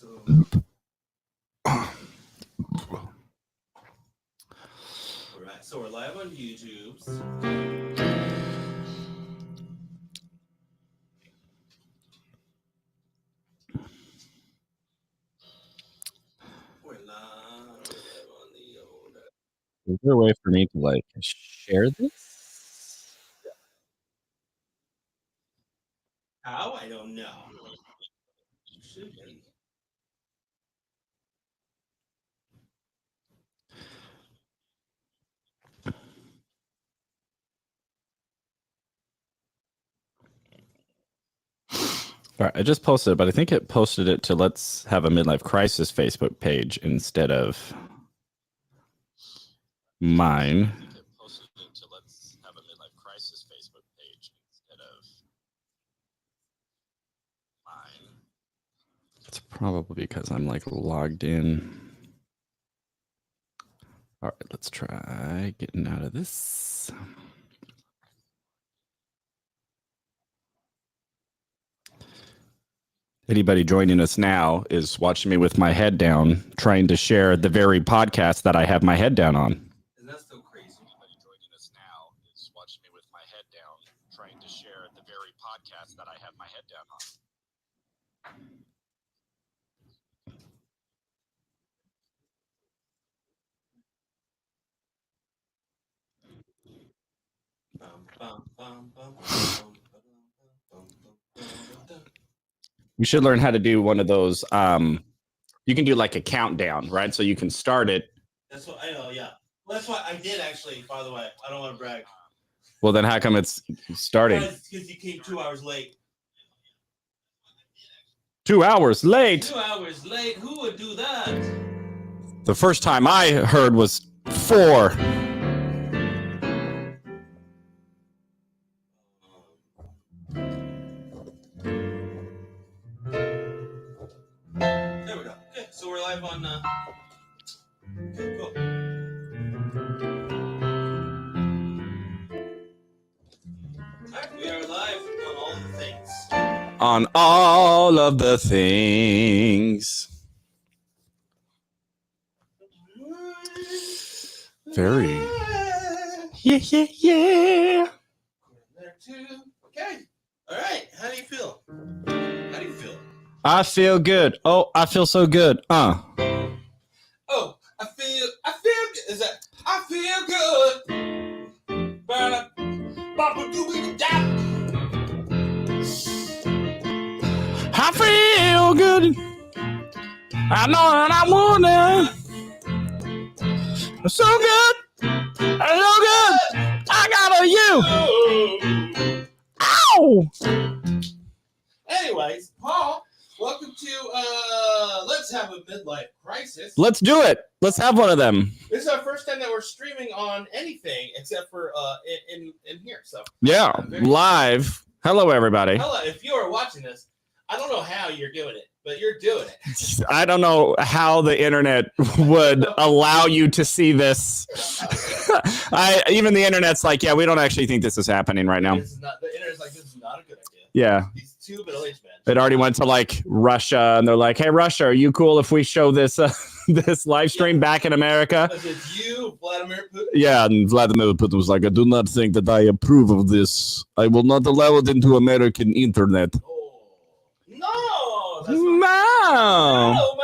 Alright, so we're live on YouTube. We're live on the old. Is there a way for me to like share this? How? I don't know. Should be. All right, I just posted it, but I think it posted it to Let's Have a Midlife Crisis Facebook page instead of mine. I think it posted it to Let's Have a Midlife Crisis Facebook page instead of mine. It's probably because I'm like logged in. All right, let's try getting out of this. Anybody joining us now is watching me with my head down, trying to share the very podcast that I have my head down on. Isn't that so crazy? Anybody joining us now is watching me with my head down, trying to share the very podcast that I have my head down on. We should learn how to do one of those. You can do like a countdown, right? So you can start it. That's what I know. Yeah, well, that's what I did actually. By the way, I don't want to brag. Well, then how come it's starting? Because you came 2 hours late. 2 hours late. 2 hours late. Who would do that? The first time I heard was 4. There we go. Okay, so we're live on. Okay, cool. Alright, we are live on all of the things. On all of the things. Very. Yeah. There too. Okay. All right. How do you feel? How do you feel? I feel good. Oh, I feel so good. Oh, I feel good. Is that I feel good? I feel good. I know that I want it. So good. So good. I got a you. Ow. Anyways, Paul, welcome to Let's Have a Midlife Crisis. Let's do it. Let's have one of them. This is our first time that we're streaming on anything except for in here. So yeah, live. Hello, everybody. Hello, if you are watching this, I don't know how you're doing it, but you're doing it. I don't know how the internet would allow you to see this. Even the internet's like, yeah, we don't actually think this is happening right now. The internet's like, this is not a good idea. Yeah. These two middle-aged men. It already went to like Russia, and they're like, "Hey, Russia, are you cool if we show this this live stream back in America?" It's you, Vladimir Putin. Yeah, and Vladimir Putin was like, "I do not think that I approve of this. I will not allow it into American internet." Oh, no! That's No. no,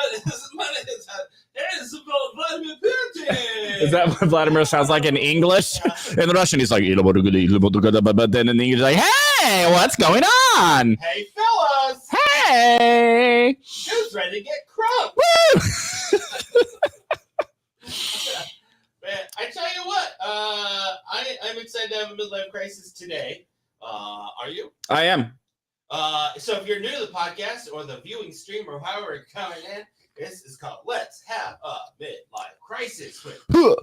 it's about Vladimir Putin. Is that what Vladimir sounds like in English? In Russian, he's like, but then in English, like, "Hey, what's going on? Hey, fellas! Hey, Who's ready to get crunk?" woo!" Man, I tell you what, I'm excited to have a midlife crisis today. Are you? I am. So if you're new to the podcast or the viewing stream or however you're coming in, this is called Let's Have a Midlife Crisis with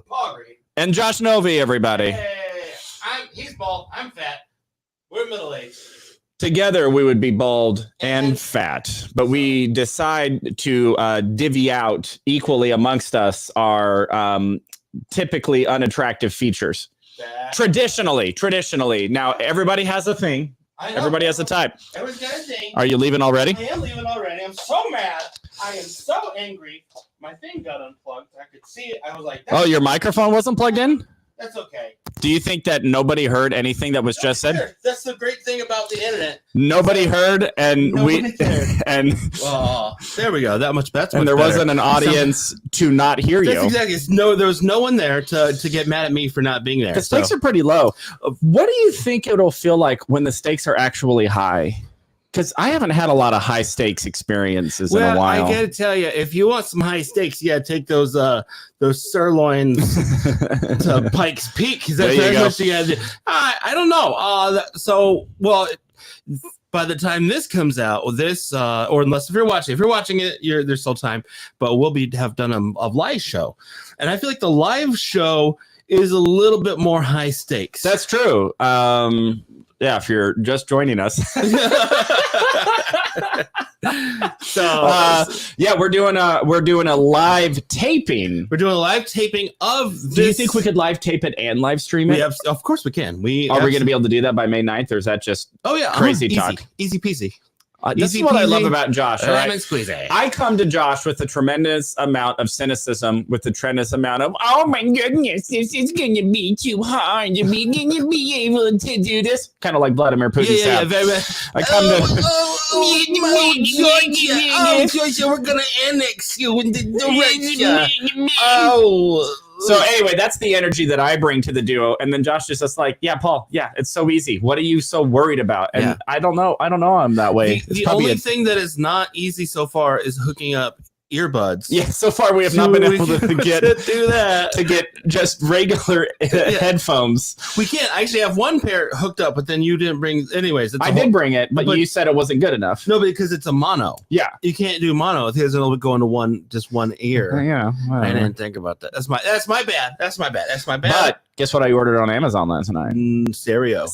Paul Green and Josh Novi, everybody. Hey, he's bald, I'm fat, we're middle-aged. Together we would be bald and fat, but we decide to divvy out equally amongst us our typically unattractive features. Traditionally. Now everybody has a thing. Everybody has a type. Everyone's got a thing. Are you leaving already? I am leaving already. am so mad. I am so angry. My thing got unplugged. I could see it. I was like, Oh, your microphone wasn't plugged in? That's okay. Do you think that nobody heard anything that was just said? That's the great thing about the internet. Nobody heard, and there we go. That's much and there better. wasn't an audience to not hear you. Exactly. There was no one there to get mad at me for not being there. The stakes are pretty low. What do you think it'll feel like when the stakes are actually high? Because I haven't had a lot of high stakes experiences in a while. I gotta tell you, if you want some high stakes, you gotta take those sirloins to Pikes Peak. That's what you gotta do. I don't know. By the time this comes out, or unless if you're watching it, there's still time. But we'll have done a live show, and I feel like the live show is a little bit more high stakes. That's true. Yeah, if you're just joining us. Yeah, we're doing a live taping. We're doing a live taping of this. Do you think we could live tape it and live stream it? Of course we can. Are we going to be able to do that by May 9th, or is that just crazy talk? Easy peasy. This is what I love about Josh. All right? Squeezy. I come to Josh with a tremendous amount of cynicism, with a tremendous amount of, oh my goodness, this is going to be too hard. Are we going to be able to do this? Kind of like Vladimir Putin's I come Georgia, we're going to annex you in the direction. So anyway, that's the energy that I bring to the duo. And then Josh is just like, yeah, Paul, yeah, it's so easy. What are you so worried about? And I don't know I'm that way. The only thing that is not easy so far is hooking up earbuds. Yeah, so far we have not been able to get do that. To get just regular headphones. We can't. I actually have one pair hooked up, but then you didn't bring. Anyways, I did bring it, but you said it wasn't good enough. No, because it's a mono. Yeah, you can't do mono because it'll go into just one ear. Yeah, I didn't think about that. That's my bad. That's my bad. But guess what I ordered on Amazon last night? Stereo.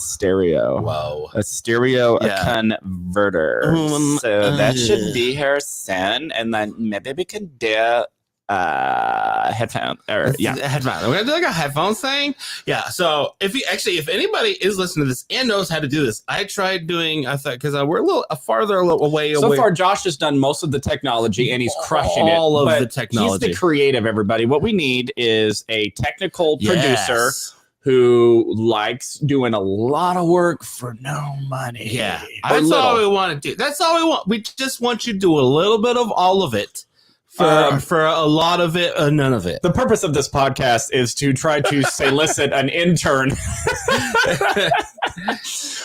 Wow. A stereo converter. So that should be here soon, and then maybe we can do headphone headphone. We're gonna do like a headphone thing. Yeah. So if anybody is listening to this and knows how to do this, I tried doing. I thought because we're a little farther away. So far, Josh has done most of the technology and he's crushing all of the technology. He's the creative. Everybody, what we need is a technical producer who likes doing a lot of work for no money. Yeah, that's all we want to do. That's all we want. We just want you to do a little bit of all of it. For a lot of it, none of it. The purpose of this podcast is to try to solicit an intern.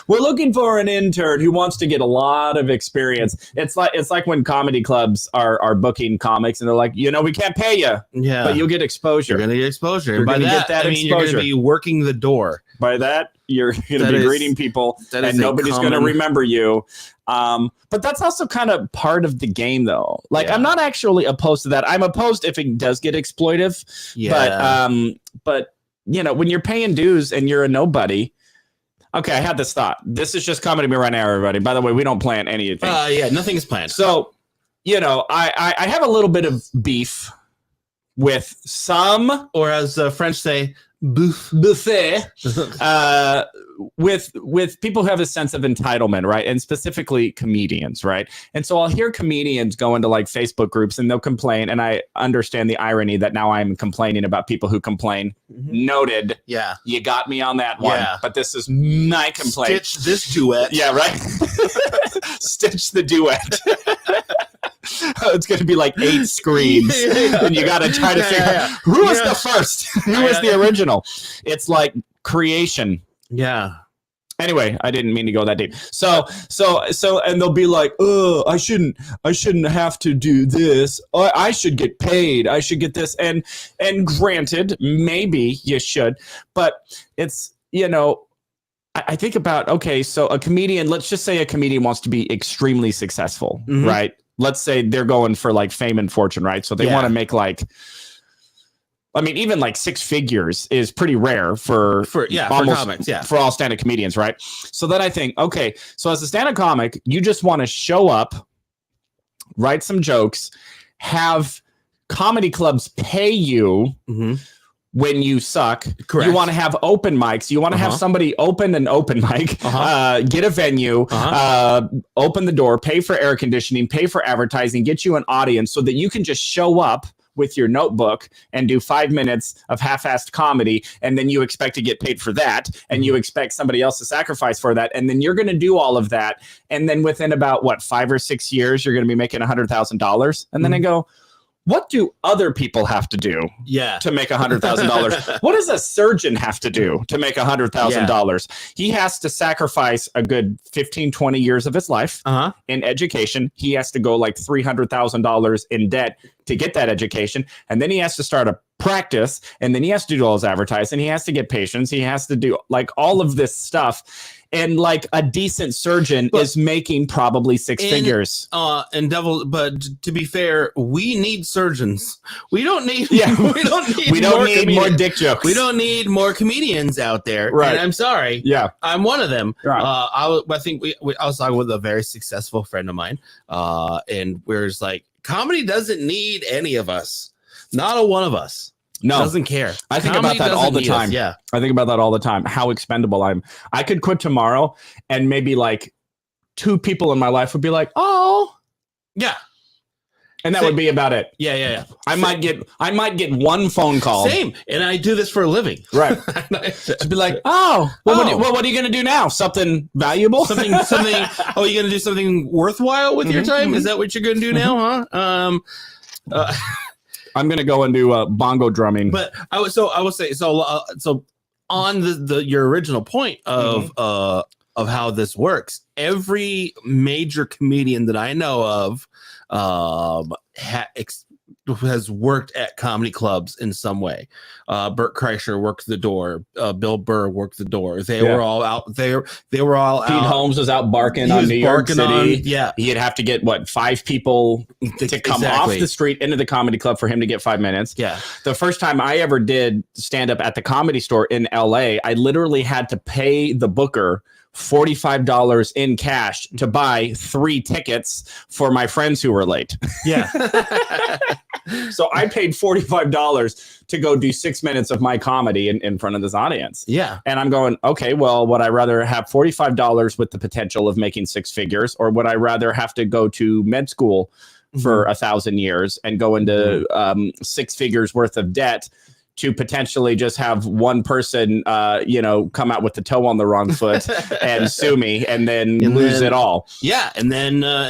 We're looking for an intern who wants to get a lot of experience. It's like when comedy clubs are booking comics and they're like, we can't pay you, but you'll get exposure. You're gonna get exposure. You're gonna get that exposure. You're gonna be working the door. By that, you're gonna be greeting people, and nobody's gonna remember you. But that's also kind of part of the game, though. Like, I'm not actually opposed to that. I'm opposed if it does get exploitive. Yeah. But when you're paying dues and you're a nobody. Okay, I had this thought. This is just coming to me right now, everybody. By the way, we don't plan anything. Nothing is planned. So, I have a little bit of beef with some, or as the French say, buffet, with people who have a sense of entitlement, right? And specifically comedians, right? And so I'll hear comedians go into like Facebook groups and they'll complain, and I understand the irony that now I'm complaining about people who complain. Mm-hmm. Noted. Yeah. You got me on that one. Yeah. But this is my complaint. Stitch this duet. Yeah, right? Stitch the duet. It's going to be like 8 screens, and you got to try to figure out who was the first, who was the original. It's like creation. Yeah. Anyway, I didn't mean to go that deep. So, and they'll be like, "Oh, I shouldn't have to do this. I should get paid. I should get this." And granted, maybe you should, but it's I think about, okay, so a comedian. Let's just say a comedian wants to be extremely successful, mm-hmm. right? Let's say they're going for like fame and fortune, right? So they want to make even like 6 figures is pretty rare for comics, for all stand-up comedians, right? So then I think, okay, so as a stand-up comic, you just want to show up, write some jokes, have comedy clubs pay you, mm-hmm. when you suck. Correct. You want to have open mics. You want to have somebody open an open mic, get a venue, open the door, pay for air conditioning, pay for advertising, get you an audience so that you can just show up with your notebook and do 5 minutes of half-assed comedy, and then you expect to get paid for that, and you expect somebody else to sacrifice for that, and then you're going to do all of that, and then within about 5 or 6 years you're going to be making $100,000, and then I go, what do other people have to do to make $100,000? What does a surgeon have to do to make $100,000? He has to sacrifice a good 15, 20 years of his life in education. He has to go like $300,000 in debt to get that education. And then he has to start a practice, and then he has to do all his advertising. He has to get patients. He has to do like all of this stuff. And like a decent surgeon is making probably six figures. But to be fair, we need surgeons. We don't need. we don't need more dick jokes. We don't need more comedians out there. Right. And I'm sorry. Yeah. I'm one of them. Right. I think I was talking with a very successful friend of mine, and we're just like, comedy doesn't need any of us. Not a one of us. No, doesn't care. I think about that all the time. Yeah, I think about that all the time. How expendable I could quit tomorrow, and maybe like 2 people in my life would be like, "Oh, yeah," and that would be about it. Yeah. I might get one phone call. Same, and I do this for a living. Right. To be like, "Oh, what are you gonna do now? Something valuable? Something. Oh, you're gonna do something worthwhile with your time? Is that what you're gonna do now? Huh? I'm gonna go and do bongo drumming. But I would say on your original point of how this works. Every major comedian that I know of has worked at comedy clubs in some way. Bert Kreischer worked the door. Bill Burr worked the door. They were all out. They were all Pete out. Holmes was out barking on New York City. He'd have to get 5 people to come off the street into the comedy club for him to get 5 minutes. Yeah. The first time I ever did stand up at the Comedy Store in LA, I literally had to pay the booker $45 in cash to buy 3 tickets for my friends who were late. Yeah. So I paid $45 to go do 6 minutes of my comedy in front of this audience. Yeah. And I'm going, okay, well, would I rather have $45 with the potential of making 6 figures, or would I rather have to go to med school for 1,000 years and go into 6 figures worth of debt to potentially just have one person, come out with the toe on the wrong foot and sue me, and then lose it all. Yeah, and then I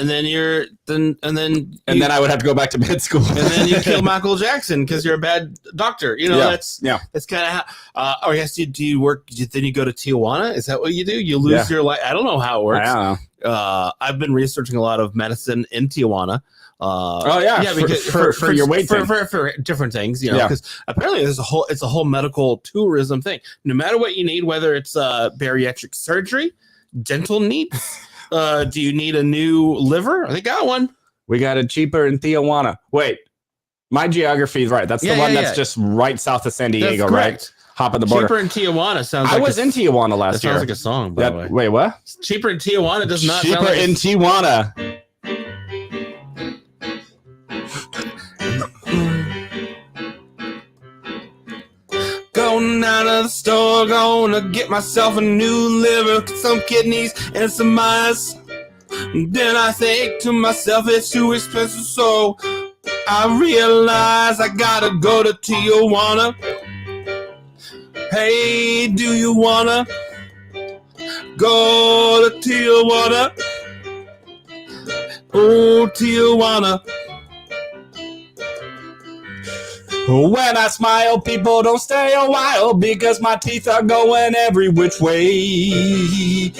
would have to go back to med school, and then you kill Michael Jackson because you're a bad doctor. That's kind of how. I guess do you work? Then you go to Tijuana. Is that what you do? You lose your life. I don't know how it works. I don't know. I've been researching a lot of medicine in Tijuana. Because for your weight for different things, because apparently it's a whole medical tourism thing. No matter what you need, whether it's bariatric surgery, dental needs, do you need a new liver? They got one. We got it cheaper in Tijuana. Wait, my geography is right. That's the one that's just right south of San Diego, right? Hop on the border. Cheaper in Tijuana sounds. I was in Tijuana last year. Sounds like a song. By the way. Wait, what? Cheaper in Tijuana does not. Cheaper sound like in Tijuana. Going down to the store, gonna get myself a new liver, some kidneys and some eyes. Then I think to myself, it's too expensive, so I realize I gotta go to Tijuana. Hey, do you wanna go to Tijuana? Oh, Tijuana. When I smile, people don't stay a while because my teeth are going every which way.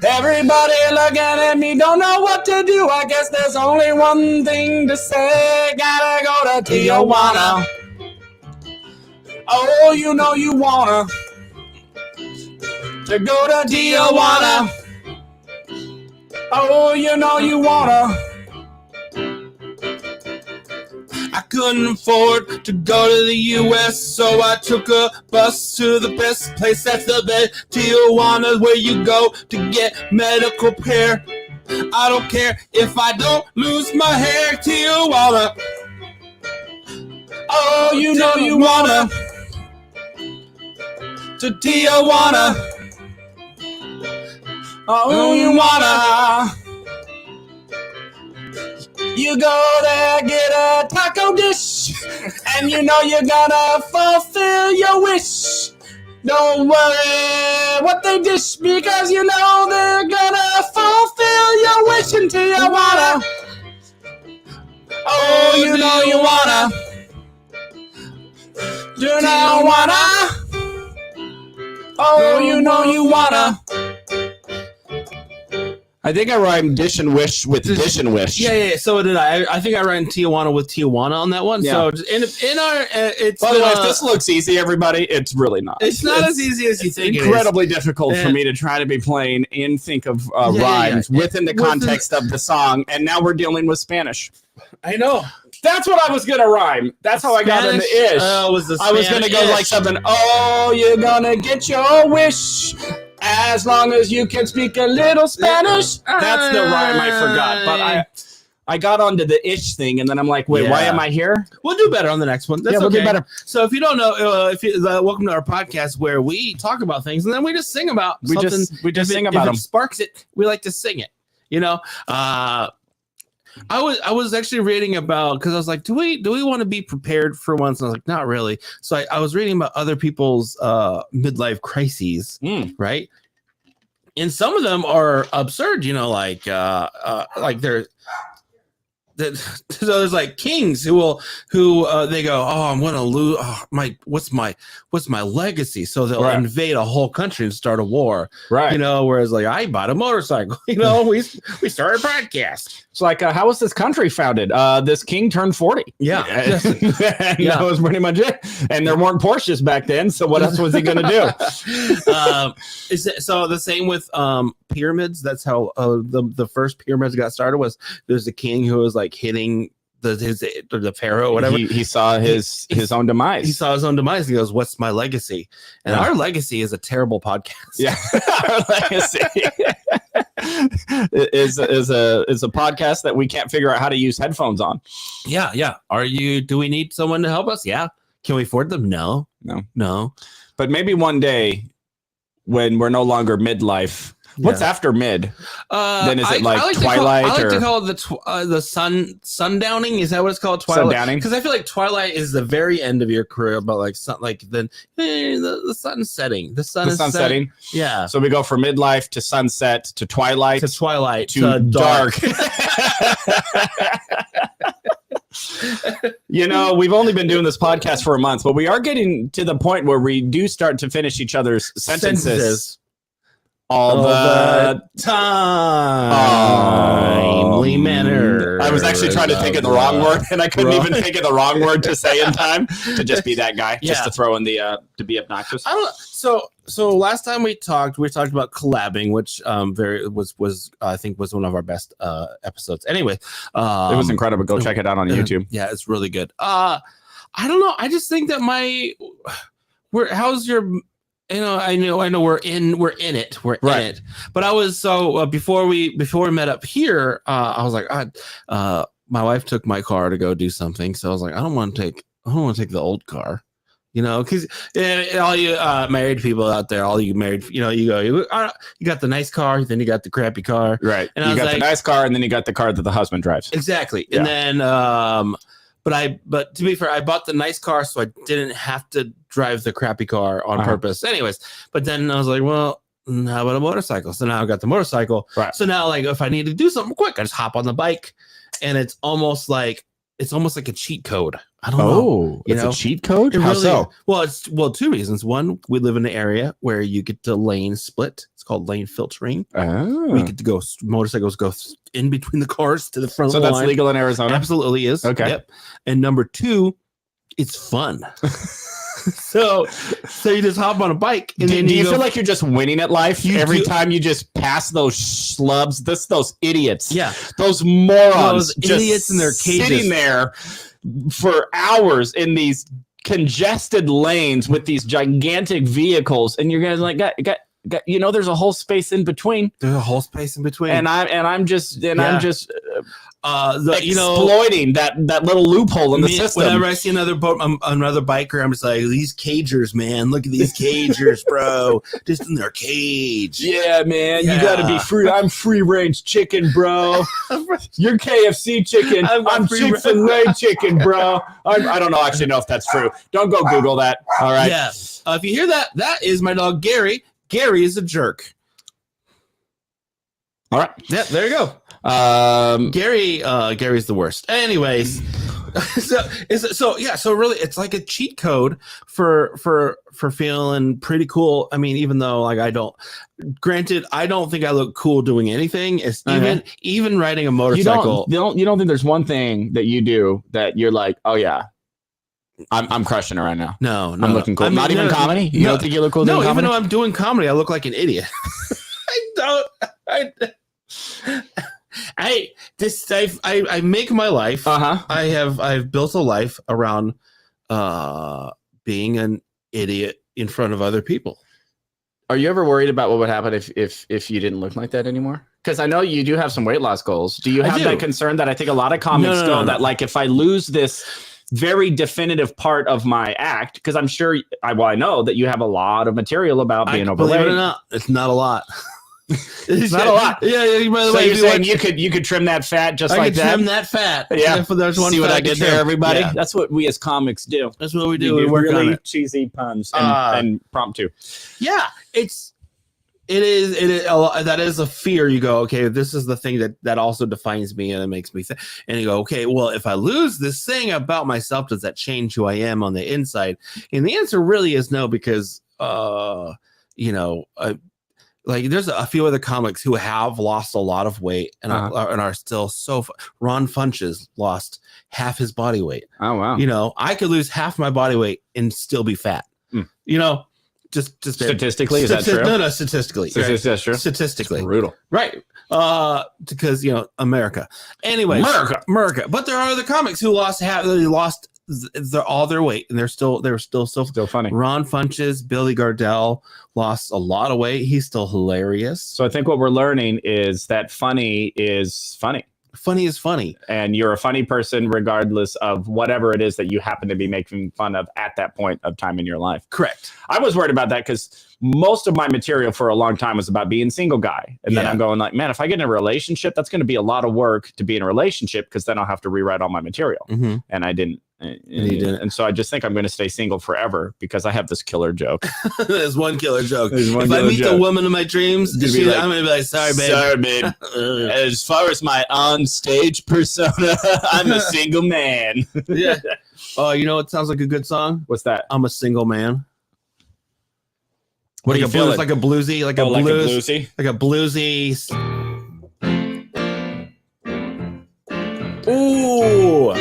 Everybody looking at me, don't know what to do. I guess there's only one thing to say. Gotta go to Tijuana. Oh, you know you wanna to go to Tijuana. Oh, you know you wanna. I couldn't afford to go to the U.S., so I took a bus to the best place. That's the best, Tijuana, where you go to get medical care. I don't care if I don't lose my hair, Tijuana. Oh, you know you wanna to Tijuana. Oh, you wanna. You go there, get a taco dish, and you know you're gonna fulfill your wish. Don't worry what they dish, because you know they're gonna fulfill your wish in Tijuana. Oh, you know you wanna. You know wanna. Oh, you know you wanna. I think I rhymed dish and wish with dish and wish. Yeah. So did I. I think I ran Tijuana with Tijuana on that one. Yeah. So in our, it's. By the way, if this looks easy, everybody, it's really not. It's not as easy as you think. Incredibly difficult for me to try to be playing in think of rhymes within the context of the song, and now we're dealing with Spanish. I know. That's what I was gonna rhyme. That's how Spanish, I got into ish. I was gonna go like something. Oh, you're gonna get your wish. As long as you can speak a little Spanish. That's the rhyme I forgot. But I got onto the ish thing, and then I'm like, wait, why am I here? We'll do better on the next one. That's we'll do better. So if you don't know, welcome to our podcast where we talk about things, and then we just sing about something. We just sing about them. If it sparks it, we like to sing it. You know, I was actually reading about, because I was like, do we want to be prepared for once? And I was like, not really. So I was reading about other people's midlife crises, right? And some of them are absurd, you know, like they're. So there's like kings who they go, oh, I'm gonna lose what's my legacy, so they'll invade a whole country and start a war, right? You know, whereas like I bought a motorcycle, you know, we started a podcast. It's like, how was this country founded? This king turned 40. Yeah. That was pretty much it. And there weren't Porsches back then, so what else was he gonna do? So the same with pyramids. That's how the first pyramids got started. Was there's a king who was like hitting the pharaoh or whatever. He saw his own demise. He saw his own demise. He goes, what's my legacy? And our legacy is a terrible podcast. Yeah. Our legacy is a podcast that we can't figure out how to use headphones on. Yeah. Do we need someone to help us? Yeah. Can we afford them? No. But maybe one day when we're no longer midlife. What's after mid? Then is it like Twilight? I like to call it the sundowning. Is that what it's called? Twilight. Sundowning. Because I feel like Twilight is the very end of your career, but like then the sun's setting. The sun is setting. Yeah. So we go from midlife to sunset to Twilight to dark. You know, we've only been doing this podcast for a month, but we are getting to the point where we do start to finish each other's sentences. All the timely manner. I was actually trying to think of the wrong word, and I couldn't even think of the wrong word to say in time to just be that guy, just to throw in the to be obnoxious. I don't know. So last time we talked about collabing, which was I think was one of our best episodes. Anyway, it was incredible. Go check it out on YouTube. Yeah, it's really good. I don't know. I just think that how's your. You know, I know we're in it. We're in it. But I was before we met up here, I was like, my wife took my car to go do something, so I was like, I don't want to take the old car, you know, because all you married people out there, all you married, you know, you got the nice car, then you got the crappy car, right? And you got the nice car, and then you got the car that the husband drives. Exactly, and then But to be fair, I bought the nice car, so I didn't have to drive the crappy car on purpose. Anyways, but then I was like, well, how about a motorcycle? So now I got the motorcycle. Right. So now, like, if I need to do something quick, I just hop on the bike, and it's almost like a cheat code. I don't know. It's a cheat code? How so? Well, two reasons. One, we live in an area where you get to lane split. It's called lane filtering. Oh. We get to go, motorcycles go in between the cars to the front of the line. So that's legal in Arizona? Absolutely is. Okay. Yep. And number two, it's fun. So you just hop on a bike. And do you feel like you're just winning at life every time you just pass those schlubs, those idiots, those morons, those idiots in their cages, sitting there for hours in these congested lanes with these gigantic vehicles, and you're gonna like, you know, there's a whole space in between. There's a whole space in between, and I'm just exploiting that little loophole in the system. Whenever I see another biker, I'm just like, these cagers, man. Look at these cagers, bro. Just in their cage. Yeah, man. You got to be free. I'm free range chicken, bro. You're KFC chicken. I'm Chick-fil-A chicken, bro. I don't actually know if that's true. Don't go Google that. All right. Yeah. If you hear that, that is my dog Gary. Gary is a jerk. All right. Yeah, there you go. Gary's the worst. Anyways, so really, it's like a cheat code for feeling pretty cool. I mean, even though like I don't think I look cool doing anything. It's even riding a motorcycle. You don't think there's one thing that you do that you're like, oh yeah, I'm crushing it right now. No, I'm looking cool. I mean, not even comedy. You don't think you look cool? No, even comedy? Though I'm doing comedy, I look like an idiot. I make my life. I've built a life around being an idiot in front of other people. Are you ever worried about what would happen if you didn't look like that anymore? Because I know you do have some weight loss goals. Do you have that concern that I think a lot of comics go that like if I lose this very definitive part of my act, because I'm sure I know that you have a lot of material about being overweight. Believe it or not, it's not a lot. It's not a lot. Yeah. By the so way, you're saying you could trim that fat just like that? Trim that fat. Yeah. There's one. See what I did there, everybody? Yeah. That's what we as comics do. That's what we do. We work really on it. Cheesy puns and promptu. Yeah, it is that is a fear. You go, okay, this is the thing that also defines me, and it makes me think. And you go, okay, well, if I lose this thing about myself, does that change who I am on the inside? And the answer really is no, because like there's a few other comics who have lost a lot of weight and are still Ron Funches lost half his body weight. Oh wow. I could lose half my body weight and still be fat. Just statistically, is that true? No, statistically. Right? That's true. Statistically. It's brutal. Right. Because America. Anyways, America. But there are other comics who lost all their weight, and they're still funny. Ron Funches, Billy Gardell lost a lot of weight. He's still hilarious. So I think what we're learning is that funny is funny. Funny is funny. And you're a funny person regardless of whatever it is that you happen to be making fun of at that point of time in your life. Correct. I was worried about that because most of my material for a long time was about being single guy. And then I'm going like, man, if I get in a relationship, that's going to be a lot of work to be in a relationship because then I'll have to rewrite all my material. Mm-hmm. And I didn't. And so I just think I'm going to stay single forever because I have this killer joke. There's one killer joke. If I meet the woman of my dreams, I'm going to be like, sorry, babe. As far as my on-stage persona, I'm a single man. Yeah. Oh, you know what sounds like a good song? What's that? I'm a single man. What do you feel? Like a bluesy, like a bluesy. Ooh.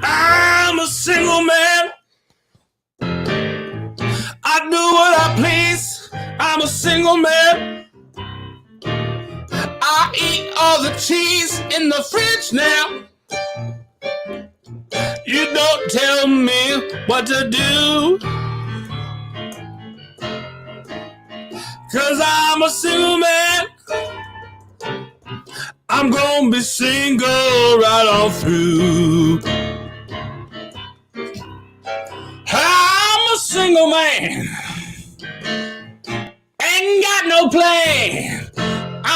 I'm a single man. I do what I please. I'm a single man. I eat all the cheese in the fridge now. You don't tell me what to do, 'cause I'm a single man. I'm gonna be single right on through. I'm a single man. Ain't got no plan.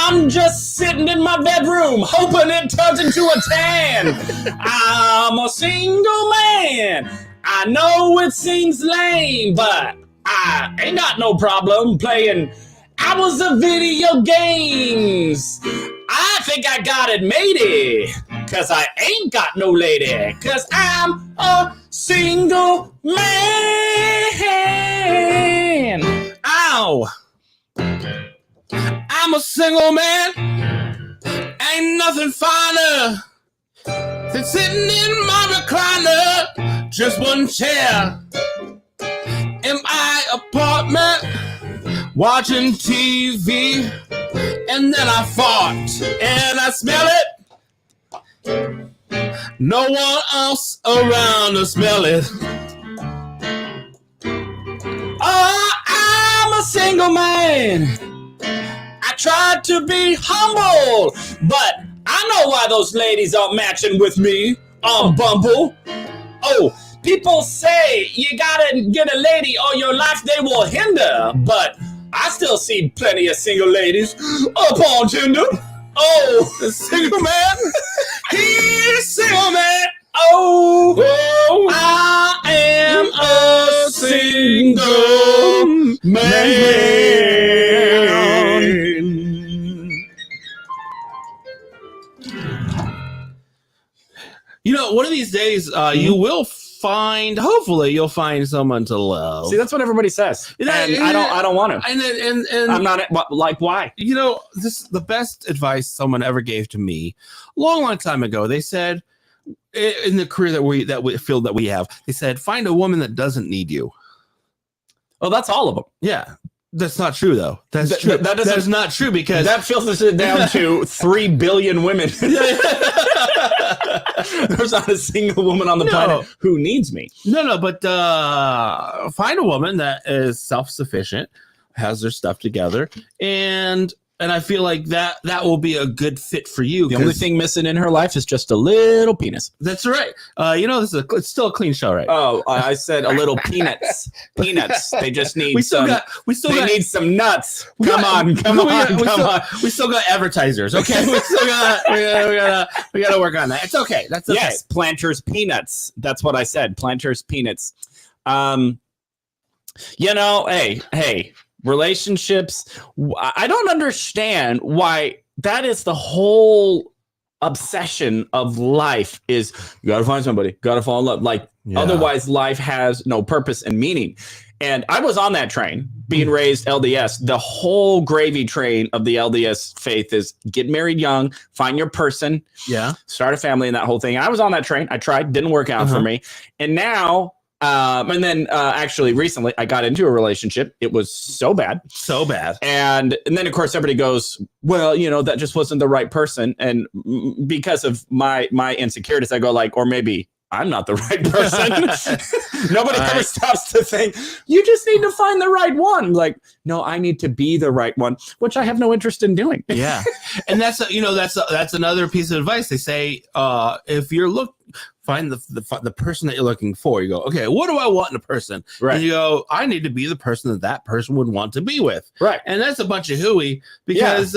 I'm just sitting in my bedroom, hoping it turns into a tan. I'm a single man. I know it seems lame, but I ain't got no problem playing hours of video games. I think I got it, matey, 'cause I ain't got no lady, 'cause I'm a single man. Ow. I'm a single man. Ain't nothing finer than sitting in my recliner, just one chair in my apartment, watching TV, and then I fart and I smell it. No one else around to smell it. Oh, I'm a single man. I tried to be humble, but I know why those ladies aren't matching with me on Bumble. Oh, people say you gotta get a lady or your life they will hinder, but I still see plenty of single ladies up on Tinder. Oh, the single man. He's single man. Oh, I am a single man. You know, one of these days, you will find. Hopefully, you'll find someone to love. See, that's what everybody says, and I don't want to. And I'm not like why. You know, this is the best advice someone ever gave to me a long time ago. They said, in the career that we field that we have, they said, find a woman that doesn't need you. Well, that's all of them. Yeah. That's not true, though. That's true. That is not true, because that filters it down to 3 billion women. There's not a single woman on the planet who needs me. No, but find a woman that is self-sufficient, has their stuff together, and I feel like that will be a good fit for you. The only thing missing in her life is just a little penis. That's right. You know, it's still a clean show, right? Oh, I said a little peanuts. Peanuts. They just need need some nuts. Come on. We still got advertisers. Okay, we gotta work on that. It's okay. That's okay. Yes, Planters peanuts. That's what I said. Planters peanuts. You know, hey. Relationships, I don't understand why that is the whole obsession of life is you got to find somebody, got to fall in love. Like, otherwise life has no purpose and meaning. And I was on that train, being raised LDS. The whole gravy train of the LDS faith is get married young, find your person, start a family, and that whole thing. I was on that train. I tried, didn't work out for me. And now, and then actually recently I got into a relationship. It was so bad. And then of course everybody goes, well, you know, that just wasn't the right person. And because of my insecurities, I go like, or maybe I'm not the right person. Nobody ever stops to think, you just need to find the right one. Like, no, I need to be the right one, which I have no interest in doing. Yeah. And that's another piece of advice. They say, if you're find the person that you're looking for. You go, okay, what do I want in a person? Right. And you go, I need to be the person that person would want to be with. Right. And that's a bunch of hooey because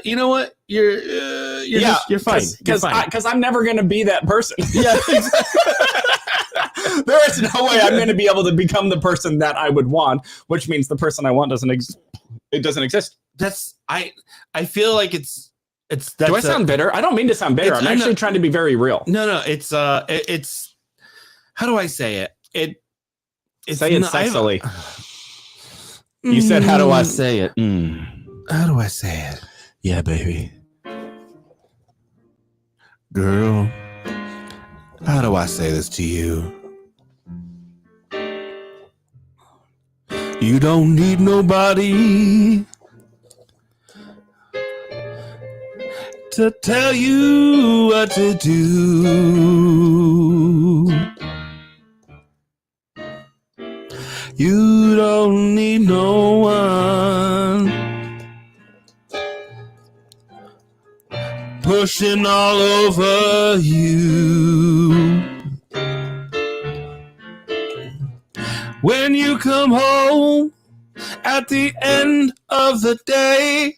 you know what? You're fine. Because I'm never going to be that person. Yeah. There is no way I'm going to be able to become the person that I would want, which means the person I want doesn't exist. It doesn't exist. I feel like it's. Do I sound bitter? I don't mean to sound bitter. I'm actually trying to be very real. No. It's how do I say it? It's say it sexily. You said, how do I say it? How do I say it? Yeah, baby. Girl, how do I say this to you? You don't need nobody to tell you what to do. You don't need no one pushing all over you. When you come home at the end of the day,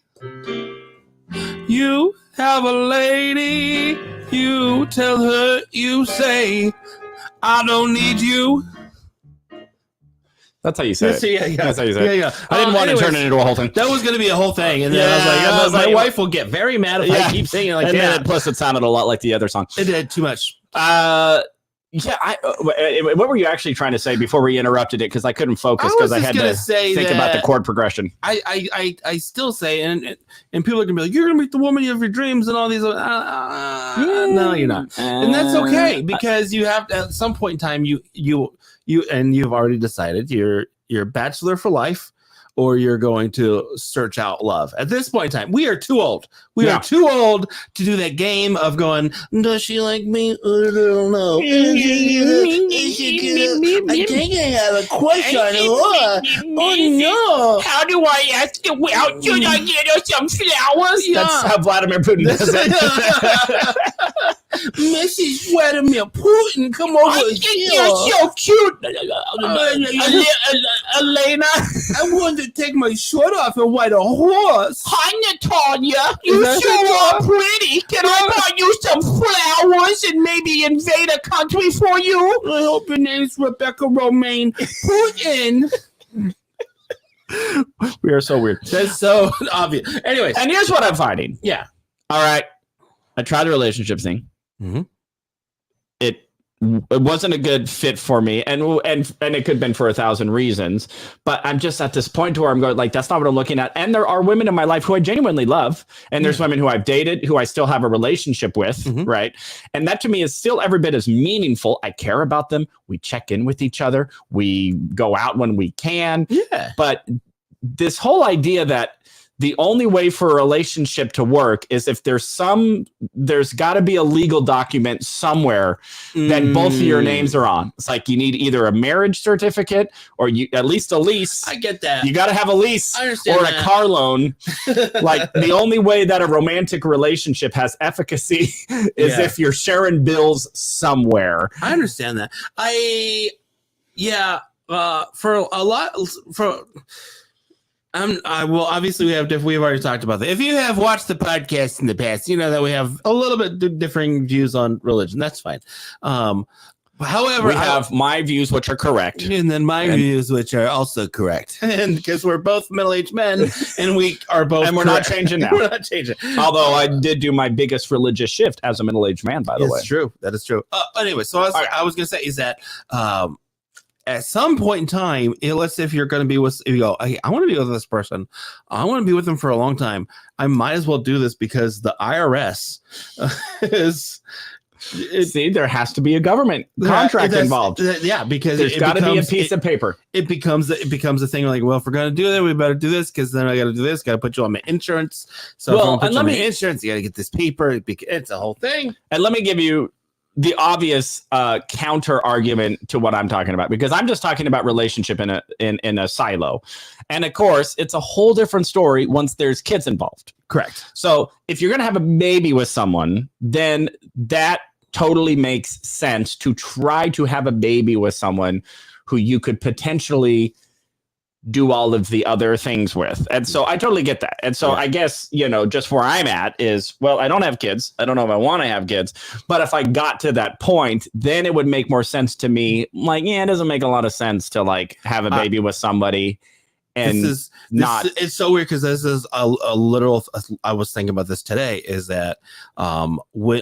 you have a lady, you tell her, you say, I don't need you. That's how you say it. Yeah. That's how you say it. Yeah. I didn't want to turn it into a whole thing. That was going to be a whole thing. And then I was like, my wife will get very mad if I keep singing like that. Plus, it sounded a lot like the other song. It did too much. What were you actually trying to say before we interrupted it? Because I couldn't focus because I had to think about the chord progression. I still say, and people are gonna be like, you're gonna meet the woman of your dreams and all these. No, you're not, and that's okay because you have to, at some point in time, you and you've already decided you're bachelor for life, or you're going to search out love. At this point in time, we are too old. We Yeah. are too old to do that game of going, does she like me? I don't know. I think I have a crush on her. Oh no. How do I ask you out? Should I get her some flowers? Yeah. That's how Vladimir Putin does it. Mrs. Vladimir Putin, come over here. You're so cute. Elena. I wanted to take my shirt off and ride a horse. Hi, Natalia. You Is that sure are it? pretty. Can I buy you some flowers and maybe invade a country for you? I hope your name's Rebecca Romaine Putin. We are so weird. That's so obvious. Anyways, And here's what I'm finding. yeah. All right. I tried the relationship thing. Mhm. It wasn't a good fit for me, and it could have been for 1,000 reasons. But I'm just at this point where I'm going like, that's not what I'm looking at. And there are women in my life who I genuinely love, and there's women who I've dated who I still have a relationship with, Mhm. right? And that to me is still every bit as meaningful. I care about them. We check in with each other. We go out when we can. Yeah. But this whole idea that the only way for a relationship to work is if there's got to be a legal document somewhere that both of your names are on. It's like you need either a marriage certificate or at least a lease. I get that. You got to have a lease I understand or that. a car loan. Like the only way that a romantic relationship has efficacy is Yeah. if you're sharing bills somewhere. I understand that. Obviously we've already talked about that. If you have watched the podcast in the past, you know that we have a little bit differing views on religion. That's fine. However, We have my views, which are correct. and then my views, which are also correct, and because we're both middle-aged men, and we are both, And we're not changing now. We're not changing. Although I did do my biggest religious shift as a middle-aged man, by the way. That's true. That is true. Anyway, so I was gonna say is that at some point in time, let's say if you're going to be with, if you go, I want to be with this person, I want to be with them for a long time. I might as well do this because the IRS is. See, there has to be a government contract involved. Yeah, because There's got to be a piece of paper. It becomes a thing like, well, if we're going to do that, we better do this because then I got to do this. Got to put you on my insurance. So if I'm gonna put you on my insurance, you got to get this paper. It's a whole thing. And let me give you the obvious counter argument to what I'm talking about, because I'm just talking about relationship in a silo. And of course, it's a whole different story once there's kids involved. Correct. So if you're going to have a baby with someone, then that totally makes sense to try to have a baby with someone who you could potentially do all of the other things with. And so I totally get that. And so I guess, just where I'm at is, well, I don't have kids. I don't know if I want to have kids, but if I got to that point, then it would make more sense to me. Like, it doesn't make a lot of sense to like have a baby with somebody. And it's so weird because this is a literal. I was thinking about this today. Is that when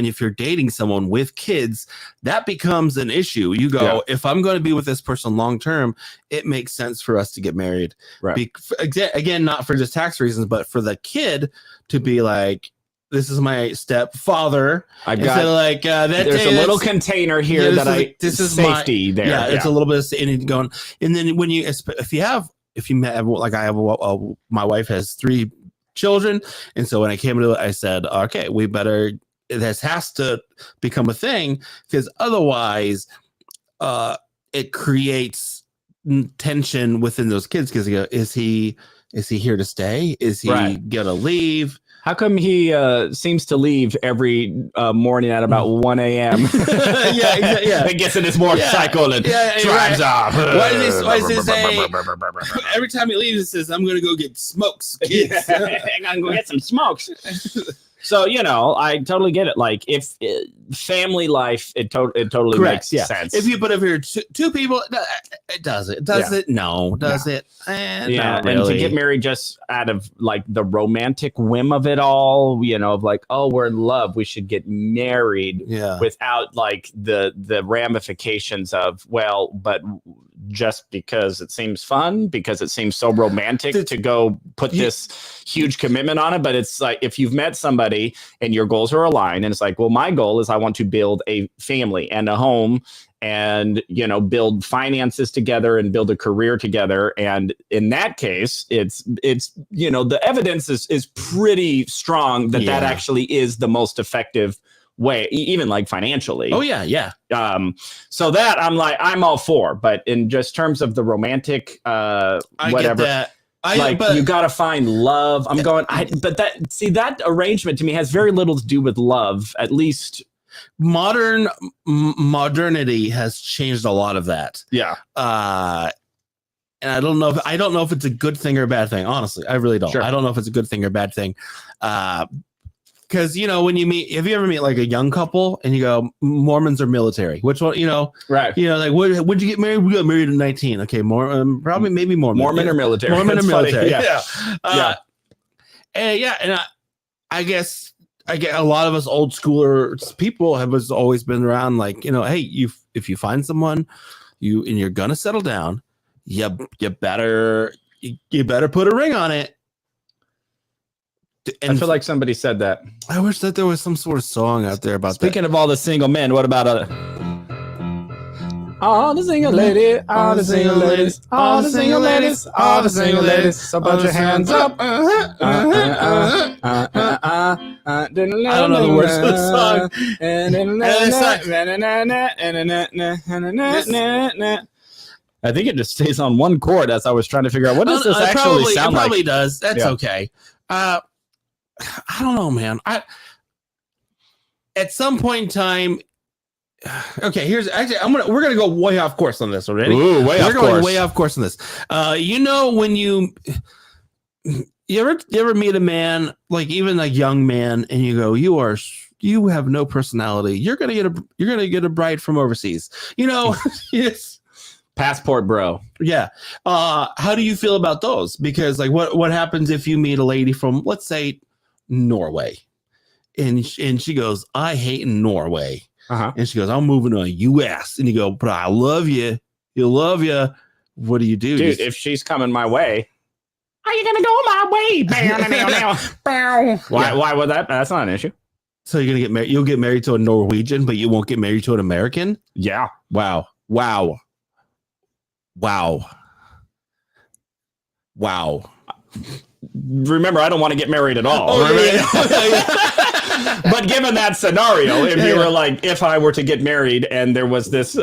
if you're dating someone with kids, that becomes an issue. You go, if I'm going to be with this person long term, it makes sense for us to get married. Right. Again, not for just tax reasons, but for the kid to be like, this is my stepfather. I've got there's a little container here this is safety there. Yeah, it's a little bit of safety going. And then when you, if you met, like I have, my wife has 3 children, and so when I came to it, I said, okay, this has to become a thing because otherwise, it creates tension within those kids because is he here to stay? Is he gonna leave? How come he seems to leave every morning at about 1 a.m.? yeah. And gets in his motorcycle and drives off. Why does he say every time he leaves, he says, I'm going to go get smokes, kids. I'm going to go get some smokes. So, I totally get it. Like, if family life, it totally makes sense. If you put over here 2 people, it does it. Does it? No. Does it? Not really. And to get married just out of like the romantic whim of it all, of like, oh, we're in love, we should get married without like the ramifications of, well, but just because it seems fun, because it seems so romantic to go put this huge commitment on it. But it's like, if you've met somebody and your goals are aligned, and it's like, well, my goal is I want to build a family and a home and, you know, build finances together and build a career together. And in that case, it's, you know, the evidence is pretty strong that that actually is the most effective way, even like financially. Oh yeah. So that I'm all for, but in just terms of the romantic, whatever, get that. You got to find love. But that arrangement to me has very little to do with love, at least. Modernity has changed a lot of that. Yeah. And I don't know if it's a good thing or a bad thing. Honestly, I really don't. Sure. I don't know if it's a good thing or a bad thing. Because, you know, if you ever meet like a young couple and you go, Mormons or military, which one, you know, right. You know, like, when'd you get married? We got married at 19. Okay. Probably maybe Mormon. Mormon or military. Mormon or military. Yeah. And I guess I get a lot of us old schooler people have always been around like, you know, hey, if you find someone and you're going to settle down, you better put a ring on it. And I feel like somebody said that. I wish that there was some sort of song out there about Speaking of all the single men, what about all the single ladies, all the single ladies, all the single ladies, all the single ladies. So put your hands up. I don't know the words to the song. I think it just stays on one chord as I was trying to figure out what does this actually sound like. It probably does. That's okay. I don't know, man. At some point in time, okay. We're gonna go way off course on this already. Ooh, we're going way off course on this. You know, when you ever meet a man, like even a young man, and you go, you have no personality. You're gonna get a bride from overseas. You know, yes. Passport bro. Yeah. How do you feel about those? Because like what happens if you meet a lady from, let's say, Norway, and she goes, I hate Norway. And she goes, I'm moving to the US. And you go, but I love you. You love you. What do you do? Dude, if she's coming my way, are you gonna go my way? Why would that? That's not an issue. So you're gonna get married. You'll get married to a Norwegian, but you won't get married to an American? Yeah. Wow. Remember, I don't want to get married at all. But given that scenario, if you were like, if I were to get married and there was this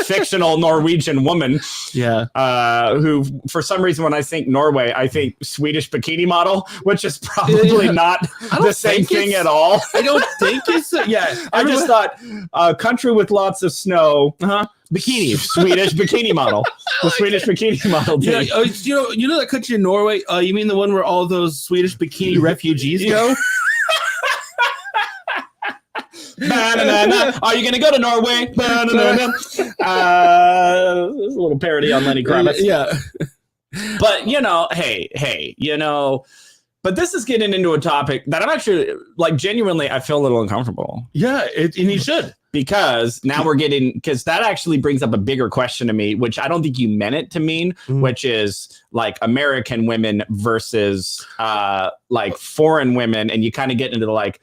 fictional Norwegian woman, who for some reason when I think Norway, I think Swedish bikini model, which is probably not the same thing at all. I don't think it's I just thought a country with lots of snow. Bikini, Swedish bikini model, Swedish bikini model. Yeah, you know that country in Norway. You mean the one where all those Swedish bikini refugees go? Are you gonna go to Norway? There's a little parody on Lenny Kravitz. Yeah, but hey, but this is getting into a topic that I'm actually like genuinely. I feel a little uncomfortable. Yeah, and you should. Because now because that actually brings up a bigger question to me, which I don't think you meant it to mean, which is like American women versus like foreign women. And you kind of get into like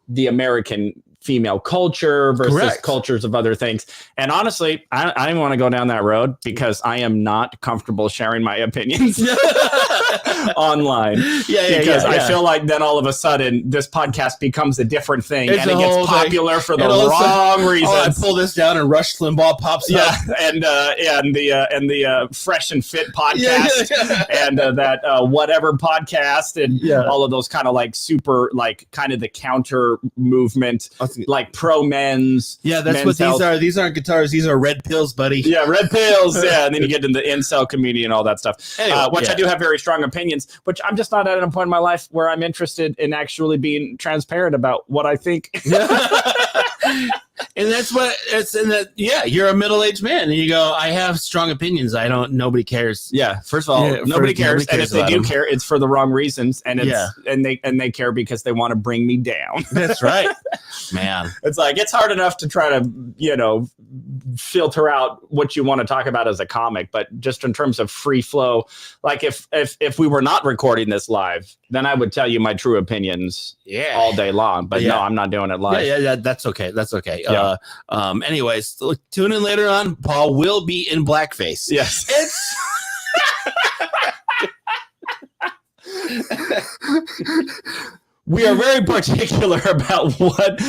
the American female culture versus cultures of other things. And honestly, I don't even want to go down that road because I am not comfortable sharing my opinions online. Because I feel like then all of a sudden this podcast becomes a different thing and it gets popular for the wrong reasons. I pull this down and Rush Limbaugh pops up. And the Fresh and Fit podcast and that whatever podcast and all of those kind of like super like kind of the counter movement. Like pro men's. Yeah, that's what these are. These aren't guitars. These are red pills, buddy. Yeah, red pills. Yeah, and then you get into the incel community and all that stuff, which I do have very strong opinions, which I'm just not at a point in my life where I'm interested in actually being transparent about what I think. And that's what it's in that. Yeah, you're a middle-aged man, and you go, I have strong opinions. Nobody cares. Yeah, first of all, nobody cares, and if they do care, it's for the wrong reasons, and they care because they want to bring me down. That's right, man. It's like it's hard enough to try to filter out what you want to talk about as a comic, but just in terms of free flow, like if we were not recording this live, then I would tell you my true opinions all day long. But no, I'm not doing it live. Yeah, that's okay. That's okay. Yeah. Anyways, tune in later on. Paul will be in blackface. Yes. It's we are very particular about what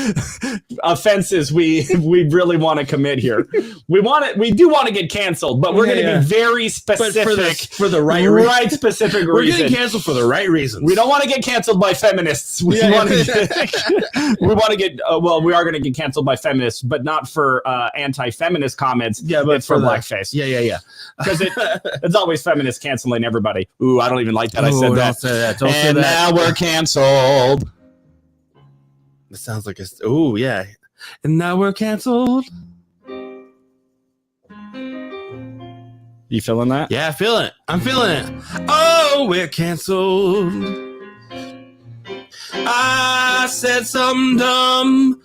offenses we really want to commit here. We do want to get canceled, but we're going to be very specific for the right specific reason. We're getting canceled for the right reasons. We don't want to get canceled by feminists. We want to get we are going to get canceled by feminists, but not for anti-feminist comments. Yeah, but it's for blackface. Yeah. Because it's always feminists canceling everybody. Ooh, I don't even like that. I said that. Don't say that. Don't say that. Now we're canceled. It sounds like it's. Oh yeah, and now we're canceled. You feeling that? Yeah, I'm feeling it. Oh, we're canceled. I said something dumb.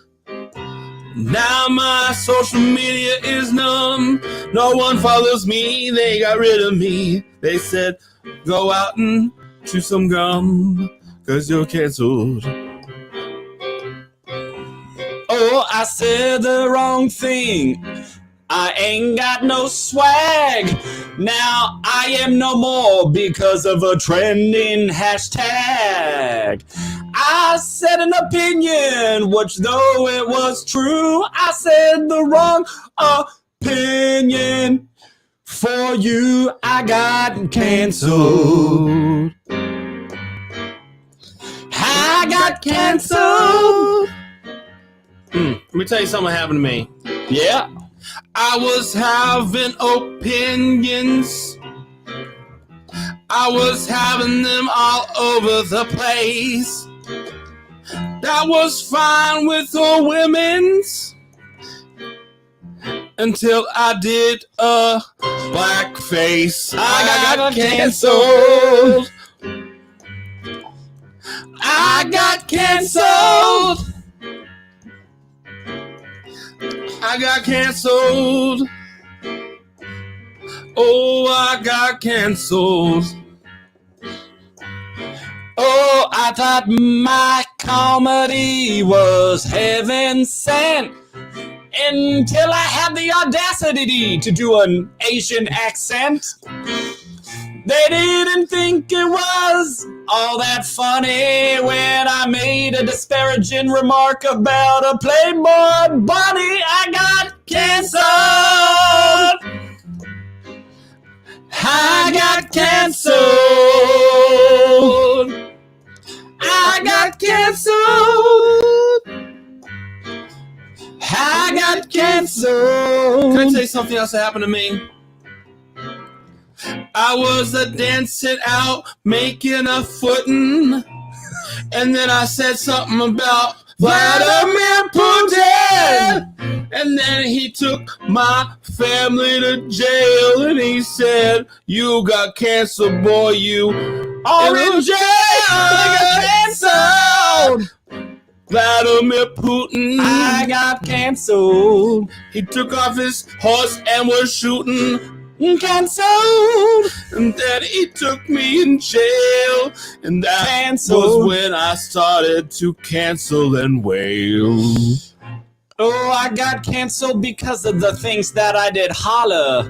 Now my social media is numb. No one follows me. They got rid of me. They said, go out and chew some gum, 'cause you're canceled. Oh, I said the wrong thing. I ain't got no swag. Now I am no more because of a trending hashtag. I said an opinion, which though it was true, I said the wrong opinion. For you, I got canceled. I got canceled. Let me tell you something happened to me. Yeah. I was having opinions. I was having them all over the place. That was fine with all women's until I did a blackface. I got canceled. I got canceled. I got canceled. Oh, I got canceled. Oh, I thought my comedy was heaven sent until I had the audacity to do an Asian accent. They didn't think it was all that funny when I made a disparaging remark about a Playboy bunny. I got canceled. I got canceled. I got canceled. I got canceled. Can I tell you something else that happened to me? I was dancing out, making a footing, and then I said something about Vladimir Putin, and then he took my family to jail, and he said, you got canceled, boy, you are in jail. I got canceled. Vladimir Putin, I got canceled. He took off his horse and was shooting. Canceled. And then he took me in jail. And that Canceled. was when I started to cancel and wail. Oh, I got canceled because of the things that I did holler.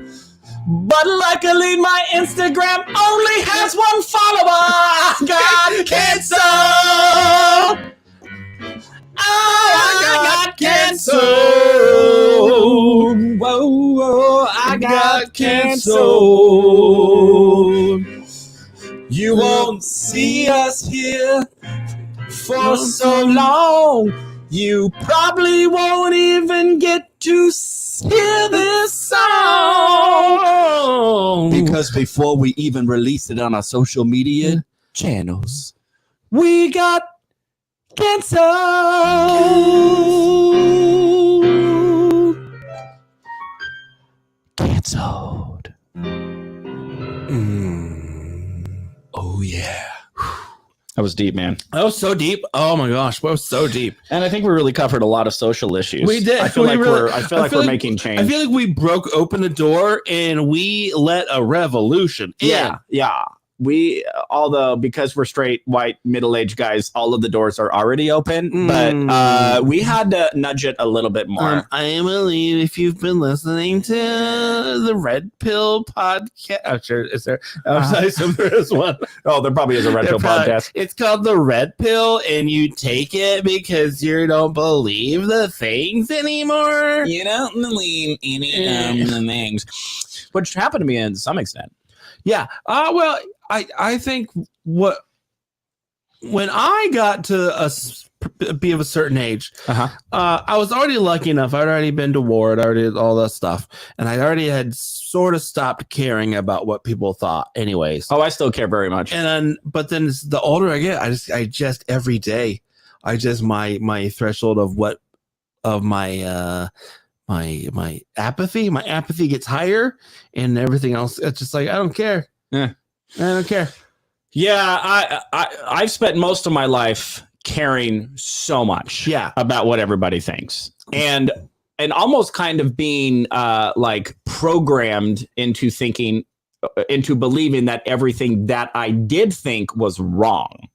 But luckily my Instagram only has one follower. I got canceled. I got canceled. Whoa, whoa, I got canceled. You won't see us here for so long. You probably won't even get to hear this song. Because before we even release it on our social media channels, we got canceled. Canceled. Oh, yeah. That was deep, man. That was so deep. Oh my gosh, that was so deep. And I think we really covered a lot of social issues. We did. I feel like we're making change. I feel like we broke open the door and we let a revolution in. Yeah. although because we're straight white middle-aged guys, all of the doors are already open, but we had to nudge it a little bit more. I believe if you've been listening to the Red Pill podcast, oh, sure, is there? I assume there is one. Oh, there probably is a Red Pill podcast. It's called the Red Pill, and you take it because you don't believe the things anymore. You don't believe any of the things, which happened to me to some extent. Yeah. Well, I think when I got to be of a certain age, I was already lucky enough. I'd already been to war, already all that stuff, and I already had sort of stopped caring about what people thought. Anyways. Oh, I still care very much. But then the older I get, I just every day, my threshold of my apathy gets higher, and everything else, it's just like I don't care. Yeah. I don't care. Yeah, I've spent most of my life caring so much about what everybody thinks, and almost kind of being like programmed into believing that everything that I did think was wrong.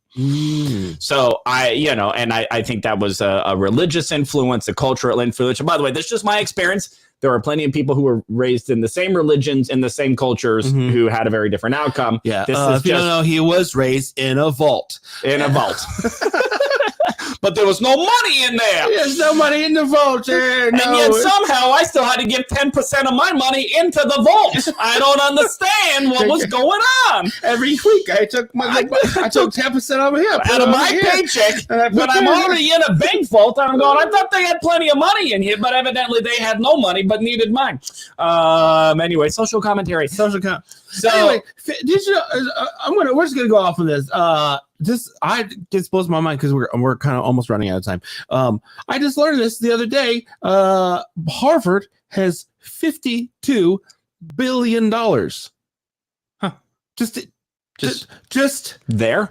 So I think that was a religious influence, a cultural influence. And by the way, that's just my experience. There are plenty of people who were raised in the same religions, in the same cultures, who had a very different outcome. Yeah. If you don't know, he was raised in a vault. But there was no money in there. There's no money in the vault. And yet somehow I still had to give 10% of my money into the vault. I don't understand what was going on. Every week I took 10% over here. Out of my paycheck. But I'm already in a bank vault. I'm going, I thought they had plenty of money in here, but evidently they had no money but needed mine. Anyway, social commentary. So anyway, we're just gonna go off on this. I just blows my mind because we're kind of almost running out of time. I just learned this the other day. Harvard has $52 billion. Huh. Just there.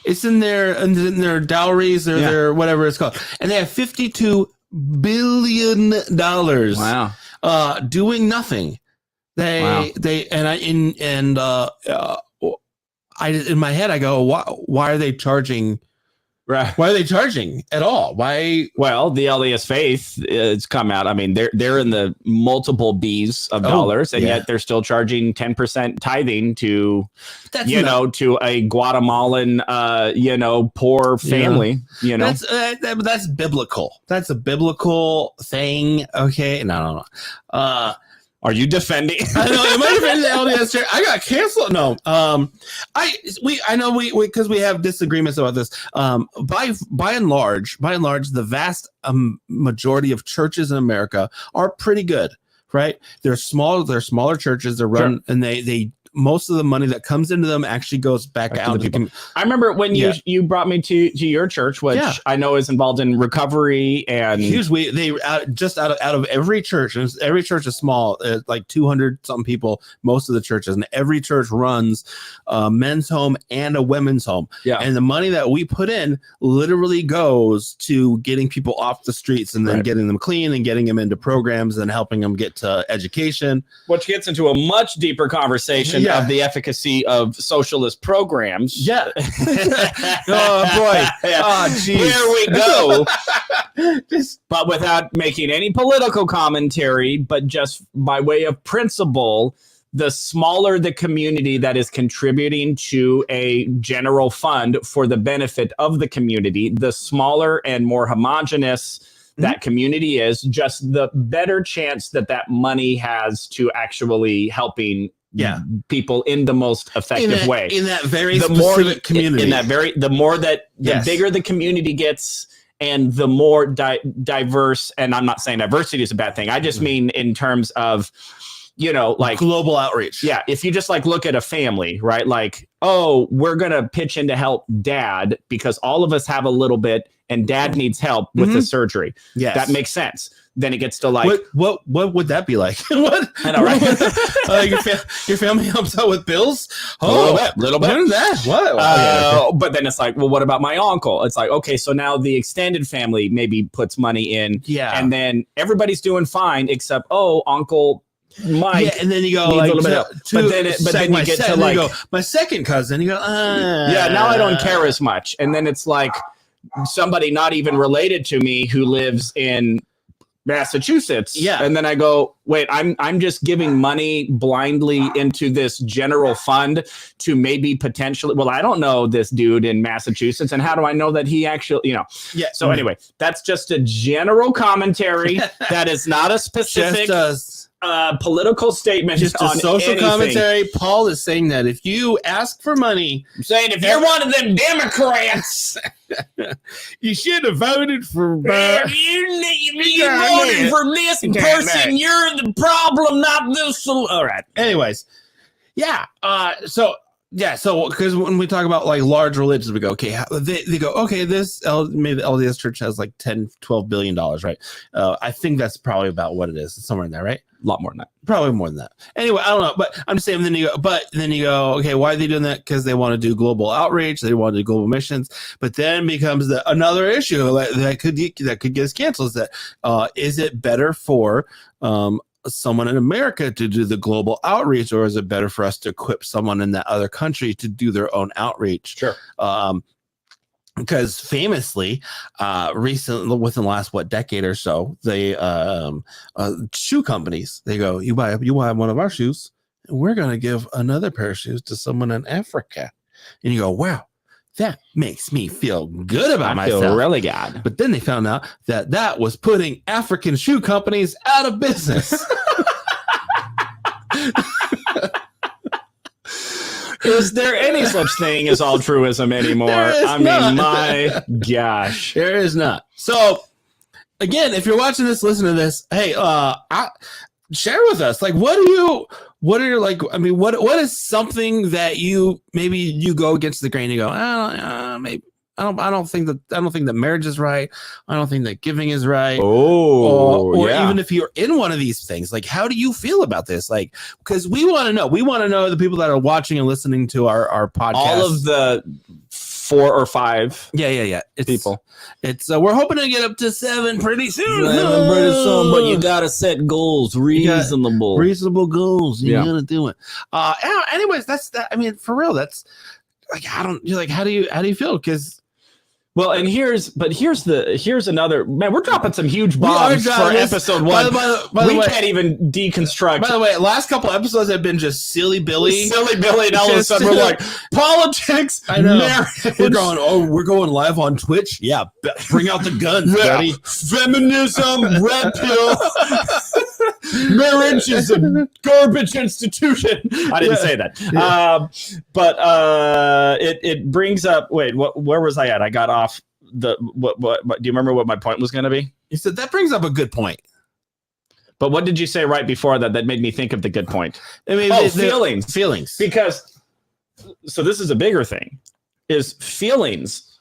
It's in their dowries or their whatever it's called, and they have $52 billion. Wow. Doing nothing. I in my head I go, why are they charging? Right. Why are they charging at all? Why? Well, the LDS Faith it's come out. I mean, they're in the multiple B's of dollars, and yet they're still charging 10% tithing to to a Guatemalan poor family. That's biblical. That's a biblical thing. Okay, no. Are you defending? I know. Am I defending the LDS Church? I got canceled. No. I know because we have disagreements about this. By and large, the vast majority of churches in America are pretty good, right? They're smaller churches. They're run, and they most of the money that comes into them actually goes back out to people. I remember when you brought me to your church, which I know is involved in recovery and huge. Out of every church, and every church is small, like 200 something people, most of the churches, and every church runs a men's home and a women's home. Yeah, and the money that we put in literally goes to getting people off the streets and then getting them clean and getting them into programs and helping them get to education, which gets into a much deeper conversation of the efficacy of socialist programs. Yeah. Oh boy. Oh geez. Here we go. But without making any political commentary, but just by way of principle, the smaller the community that is contributing to a general fund for the benefit of the community, the smaller and more homogenous that community is, just the better chance that money has to actually helping people in the most effective way. In that very specific community. The bigger the community gets and the more diverse, and I'm not saying diversity is a bad thing. I just mean in terms of, like global outreach. Yeah. If you just look at a family, right? Like, oh, we're going to pitch in to help dad because all of us have a little bit and dad needs help with the surgery. Yes. That makes sense. Then it gets to what would that be like? What? I know, right? Your family helps out with bills? Oh, a little bit. What? But then it's like, well, what about my uncle? It's like, okay, so now the extended family maybe puts money in, and then everybody's doing fine except, uncle Mike. Yeah, and then you go needs like a little bit of help. But then you get to like, you go, my second cousin. You go, yeah, now I don't care as much. And then it's like somebody not even related to me who lives in Massachusetts. Yeah. And then I go, wait, I'm just giving money blindly into this general fund to maybe potentially, well, I don't know this dude in Massachusetts. And how do I know that he actually, Yeah. So anyway, that's just a general commentary. That is not a specific political statement. Just a social commentary. Paul is saying that if you ask for money, I'm saying if you're one of them Democrats, you should have voted for. If you voted for this person, you're the problem, not the solution. All right. Anyways, yeah. So because when we talk about like large religions, we go, okay, they go, okay, maybe the LDS Church has like $10-12 billion, right? I think that's probably about what it is. It's somewhere in there, right? A lot more than that. Probably more than that. Anyway, I don't know, but I'm just saying. Then you go, okay, why are they doing that? Because they want to do global outreach, they want to do global missions. But then becomes another issue that could get us canceled. Is that is it better for someone in America to do the global outreach, or is it better for us to equip someone in that other country to do their own outreach? Sure. Because famously, recently, within the last decade or so, they shoe companies, they go, you buy one of our shoes, and we're gonna give another pair of shoes to someone in Africa, and you go, wow, that makes me feel good about myself. I feel really good. But then they found out that was putting African shoe companies out of business. Is there any such thing as altruism anymore? I mean, my gosh. There is not. So, again, if you're watching this, listen to this. Hey, share with us. Like, what is something that you go against the grain and you go, maybe. I don't think that marriage is right. I don't think that giving is right. Or yeah. Even if you're in one of these things, like, how do you feel about this? Like, because we want to know. We want to know the people that are watching and listening to our podcast. All of the 4 or 5. Yeah. People. It's we're hoping to get up to 7 pretty soon. But you gotta set goals, reasonable goals. You gotta do it. Anyways, that's that. I mean, for real, that's like, how do you feel? Because. Well, and here's another, man, we're dropping some huge bombs for episode 1. By the way, can't even deconstruct. By the way, last couple episodes have been just silly Billy, and all of a sudden we're like, politics, I know. marriage. We're going live on Twitch. Yeah, bring out the guns, buddy. Feminism, red pill. Marriage is a garbage institution. I didn't say that. Yeah. But it brings up, where was I at? I got off what do you remember what my point was going to be? You said that brings up a good point. But what did you say right before that made me think of the good point? I mean, feelings. Because, so this is a bigger thing, is feelings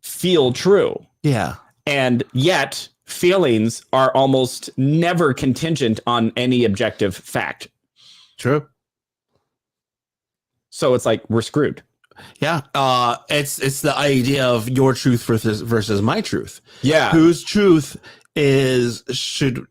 feel true. Yeah. And yet feelings are almost never contingent on any objective fact. True. So it's like we're screwed. Yeah. It's the idea of your truth versus my truth. Yeah. Whose truth is the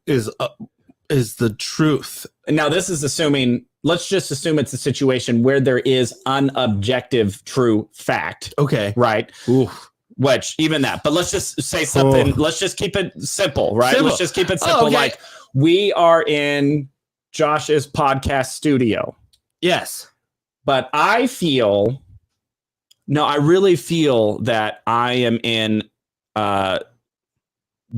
truth. Now this is assuming, let's just assume it's a situation where there is unobjective true fact. Okay. Right. Oof. Which even that, but let's just say something. Let's just keep it simple, right? Simple. Let's just keep it simple. Okay. Like, we are in Josh's podcast studio. Yes. But I really feel that I am in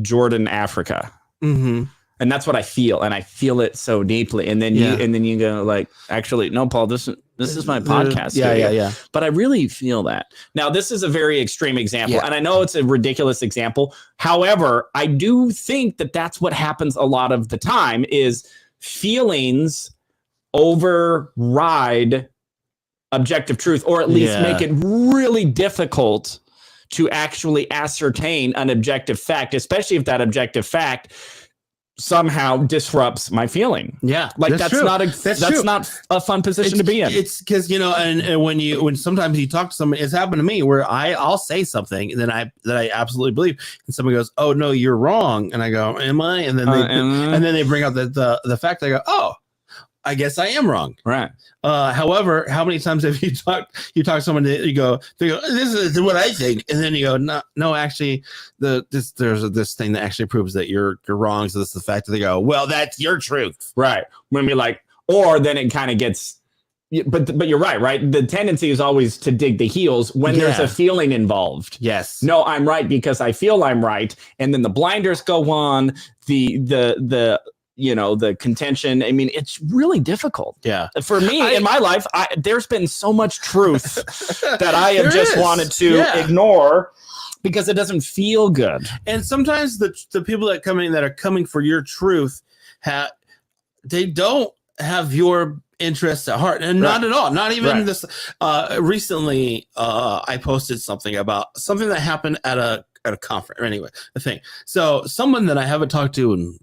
Jordan, Africa. Mm-hmm. And that's what I feel, and I feel it so deeply. And then you go like, actually, no, Paul, this is my podcast. Yeah. But I really feel that. Now, this is a very extreme example, and I know it's a ridiculous example. However, I do think that that's what happens a lot of the time, is feelings override objective truth, or at least make it really difficult to actually ascertain an objective fact, especially if that objective fact somehow disrupts my feeling. Yeah, like that's true. that's not a fun position to be in. It's because and when sometimes you talk to somebody, it's happened to me where I'll say something that I absolutely believe, and somebody goes, "Oh no, you're wrong," and I go, "Am I?" And then they bring out the fact. I go, "Oh, I guess I am wrong." Right. However, how many times have you talk to someone that they go, "This is what I think," and then you go, "No, actually, there's this thing that actually proves that you're wrong." So this is the fact that they go, "Well, that's your truth." Right. When we like, or then it kind of gets, but you're right. The tendency is always to dig the heels when there's a feeling involved. Yes. No, I'm right because I feel I'm right, and then the blinders go on. The contention. I mean, it's really difficult. Yeah. For me, in my life, there's been so much truth that I have just wanted to ignore because it doesn't feel good. And sometimes the people that come in that are coming for your truth, they don't have your interests at heart, and not at all. Not even this. Recently, I posted something about something that happened at a conference. Or anyway, a thing. So someone that I haven't talked to in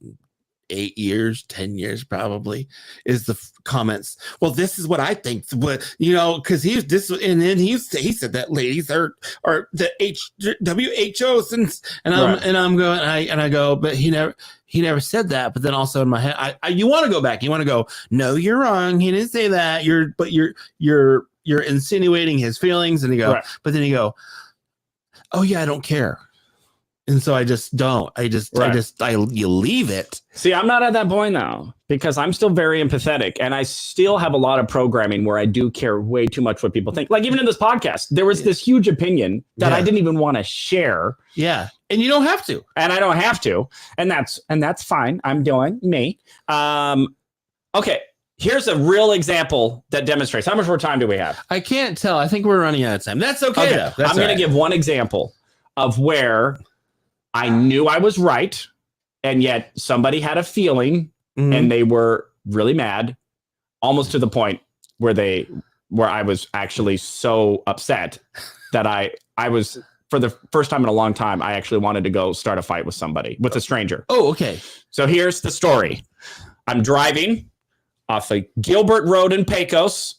8 years, 10 years, probably, is the comments. Well, this is what I think. But because he's this, and then he said that ladies are the WHO since, and I'm going, I go, but he never said that. But then also in my head, you want to go back, you want to go, no, you're wrong. He didn't say that. You're insinuating his feelings, and but then you go, oh yeah, I don't care. And so I just don't. You leave it. See, I'm not at that point now because I'm still very empathetic, and I still have a lot of programming where I do care way too much what people think. Like even in this podcast, there was this huge opinion that I didn't even want to share. Yeah, and you don't have to, and I don't have to, and that's fine. I'm doing me. Okay. Here's a real example that demonstrates. How much more time do we have? I can't tell. I think we're running out of time. That's okay. Though. I'm going to give one example of where I knew I was right, and yet somebody had a feeling, and they were really mad, almost to the point where I was actually so upset that I was, for the first time in a long time, I actually wanted to go start a fight with a stranger. Oh, okay. So here's the story. I'm driving off of Gilbert Road in Pecos,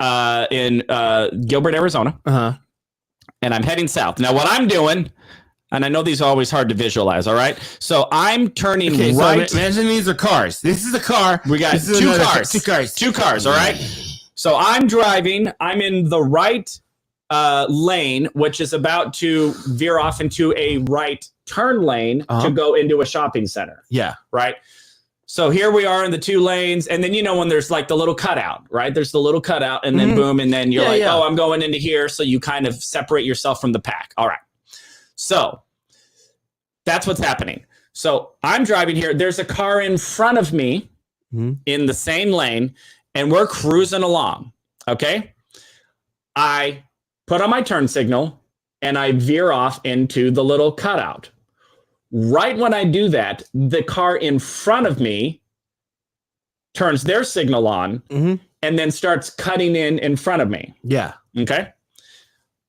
in Gilbert, Arizona, and I'm heading south. Now, what I'm doing. And I know these are always hard to visualize, all right? So I'm turning right. So imagine these are cars. This is a car. We got two cars, all right? So I'm driving. I'm in the right lane, which is about to veer off into a right turn lane to go into a shopping center. Yeah. Right? So here we are in the two lanes. And then, when there's like the little cutout, right? There's the little cutout, and then boom. And then you're oh, I'm going into here. So you kind of separate yourself from the pack. All right. So that's what's happening. So I'm driving here. There's a car in front of me in the same lane, and we're cruising along. Okay. I put on my turn signal and I veer off into the little cutout. Right when I do that, the car in front of me turns their signal on and then starts cutting in front of me. Yeah. Okay.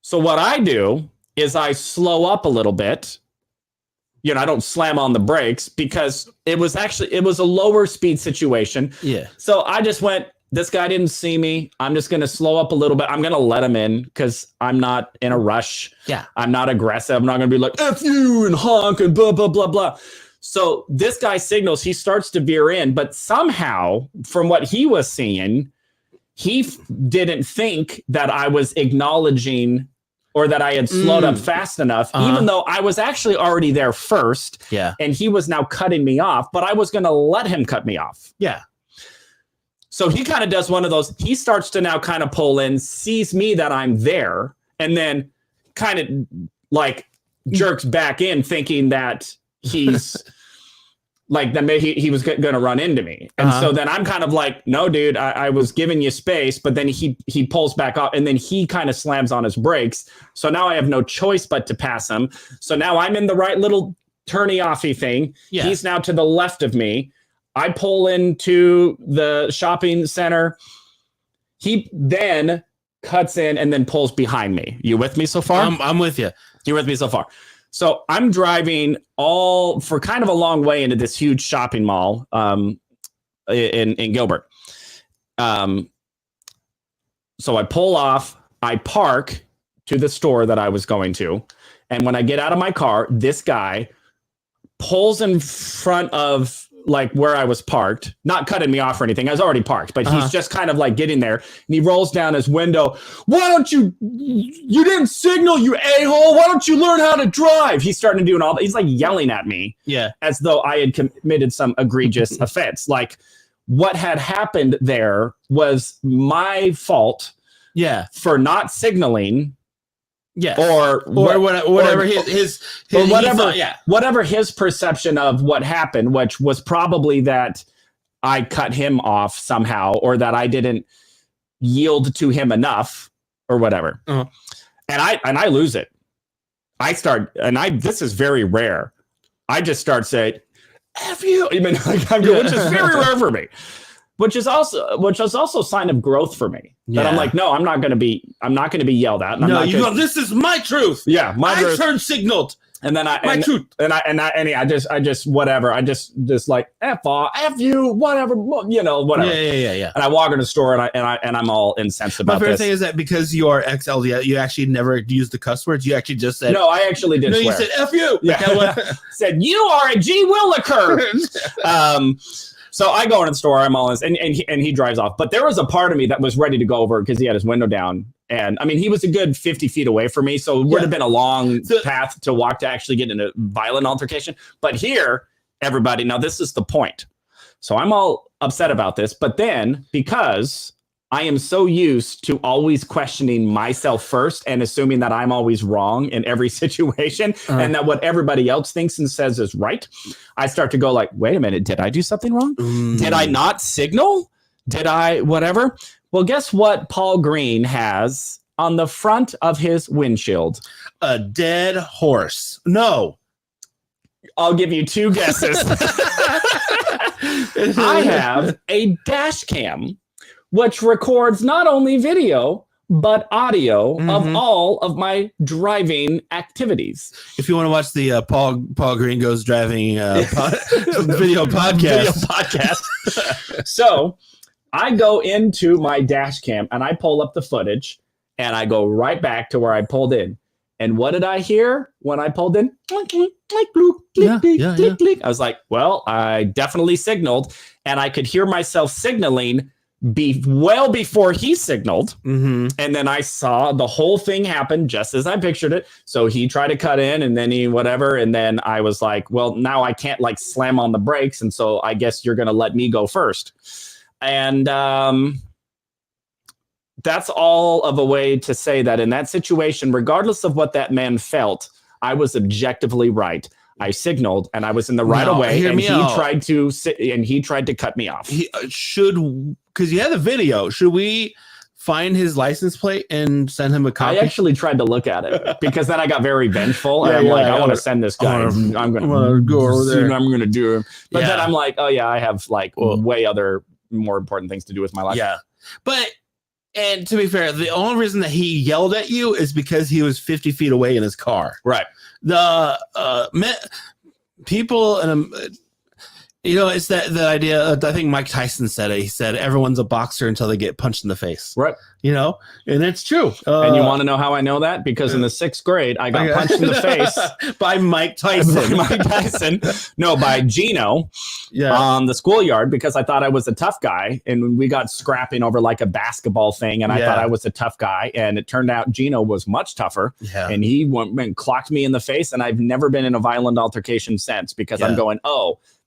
So what I do is I slow up a little bit. I don't slam on the brakes because it was a lower speed situation. Yeah. So I just went, this guy didn't see me. I'm just going to slow up a little bit. I'm going to let him in because I'm not in a rush. Yeah. I'm not aggressive. I'm not going to be like, F you and honk and blah, blah, blah, blah. So this guy signals, he starts to veer in, but somehow from what he was seeing, he didn't think that I was acknowledging or that I had slowed up fast enough, even though I was actually already there first. Yeah. And he was now cutting me off, but I was going to let him cut me off. Yeah. So he kind of does one of those. He starts to now kind of pull in, sees me that I'm there, and then kind of like jerks back in thinking that he's like, that maybe he was going to run into me. And so then I'm kind of like, no, dude, I was giving you space, but then he pulls back up and then he kind of slams on his brakes. So now I have no choice but to pass him. So now I'm in the right little turny-offy thing. Yeah. He's now to the left of me. I pull into the shopping center. He then cuts in and then pulls behind me. You with me so far? I'm with you. You're with me so far. So I'm driving all for kind of a long way into this huge shopping mall in Gilbert. So I pull off, I park to the store that I was going to. And when I get out of my car, this guy pulls in front of like where I was parked, not cutting me off or anything. I was already parked, but he's just kind of like getting there, and he rolls down his window. Why don't you didn't signal, you a-hole. Why don't you learn how to drive? He's starting to do all that. He's like yelling at me as though I had committed some egregious offense. Like what had happened there was my fault for not signaling. Yes. Or whatever his whatever his perception of what happened, which was probably that I cut him off somehow, or that I didn't yield to him enough, or whatever. And I lose it. This is very rare. I just start saying, "F you," which is very rare for me. Which is also a sign of growth for me. That I'm like, no, I'm not going to be yelled at. And this is my truth. Yeah, my truth. I turn signaled. And then my truth. I just whatever. I just like F off, F you, whatever, whatever. Yeah. And I walk in the store and I'm all incensed about this. My favorite thing is that because you are XLD, you actually never used the cuss words. You actually just said no. I actually did. No, swear. You said F you. Yeah. Said you are a G Willikers. So I go in the store, I'm all and he drives off. But there was a part of me that was ready to go over because he had his window down. And I mean, he was a good 50 feet away from me. So it would have been a long path to walk to actually get in a violent altercation. But here, everybody, now this is the point. So I'm all upset about this. But then because I am so used to always questioning myself first and assuming that I'm always wrong in every situation and that what everybody else thinks and says is right, I start to go like, wait a minute, did I do something wrong? Did I not signal? Did I whatever? Well, guess what Paul Green has on the front of his windshield? A dead horse. No. I'll give you two guesses. I have a dash cam which records not only video, but audio of all of my driving activities. If you want to watch the Paul Green Goes Driving video podcast. So I go into my dash cam and I pull up the footage and I go right back to where I pulled in. And what did I hear when I pulled in? Click, click, click, click, click, click. I was like, well, I definitely signaled, and I could hear myself signaling well before he signaled. And then I saw the whole thing happen just as I pictured it. So he tried to cut in and then he whatever. And then I was like, well, now I can't like slam on the brakes. And so I guess you're going to let me go first. And that's all of a way to say that in that situation, regardless of what that man felt, I was objectively right. I signaled and I was in the right of way, and he tried to cut me off. He because you had the video. Should we find his license plate and send him a copy? I actually tried to look at it because then I got very vengeful. And I'm like, I want to send this guy. I'm going to go over there. I'm going to do him. But then I'm like, oh yeah, I have like way other more important things to do with my life. Yeah. And to be fair, the only reason that he yelled at you is because he was 50 feet away in his car. Right. The people and it's that idea. I think Mike Tyson said it. He said everyone's a boxer until they get punched in the face. Right. And it's true. And you want to know how I know that? Because in the 6th grade, I got punched in the face by Mike Tyson. No, by Gino on the schoolyard, because I thought I was a tough guy. And we got scrapping over like a basketball thing. And I thought I was a tough guy. And it turned out Gino was much tougher. Yeah. And he went and clocked me in the face. And I've never been in a violent altercation since, because I'm going,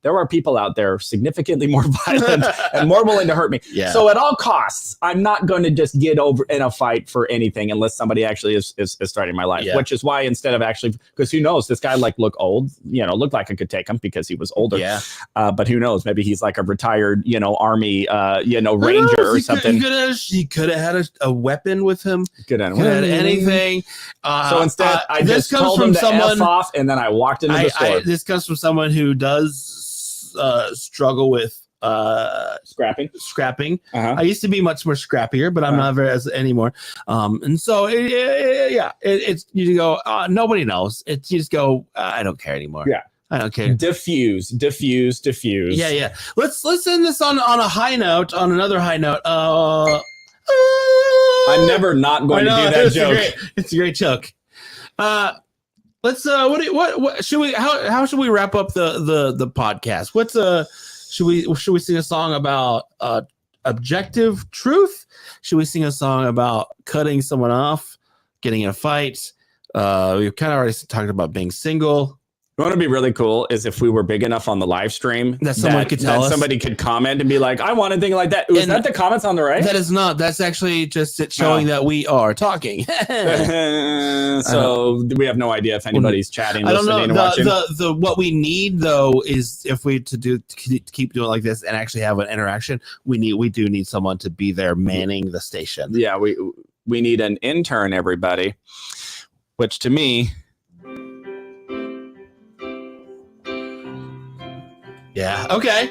there are people out there significantly more violent and more willing to hurt me. Yeah. So at all costs, I'm not going to just get over in a fight for anything unless somebody actually is starting my life, which is why instead of actually, because who knows, this guy looked old, looked like I could take him because he was older. Yeah. But who knows, maybe he's like a retired, army, ranger or something. He could have had a weapon with him. Could have had anything. So instead, I just told him to F off, and then I walked into the store. This comes from someone who does struggle with scrapping. I used to be much more scrappier, but I'm not very as anymore. And so it's you go, nobody knows. It's you just go, I don't care anymore. Yeah. I don't care. Diffuse. Yeah. Let's end this on a high note. On another high note. I'm never not going to do that joke. It's a great joke. Let's what should we how should we wrap up the podcast? Should we sing a song about objective truth? Should we sing a song about cutting someone off, getting in a fight? We've kind of already talked about being single. What would be really cool is if we were big enough on the live stream that someone could tell us. Somebody could comment and be like, I want a thing like that. Was that the comments on the right? That is not. That's actually just it showing that we are talking. So we have no idea if anybody's chatting, listening, and watching. What we need though is if we to keep doing it like this and actually have an interaction, we do need someone to be there manning the station. Yeah, we need an intern, everybody. Which to me. Yeah. Okay.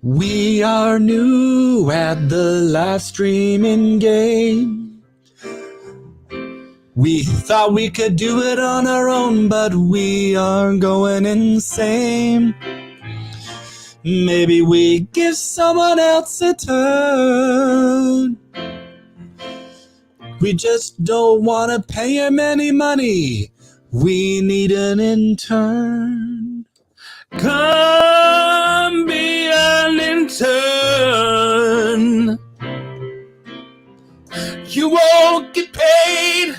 We are new at the live streaming game. We thought we could do it on our own, but we are going insane. Maybe we give someone else a turn. We just don't want to pay him any money. We need an intern. Come be an intern. You won't get paid,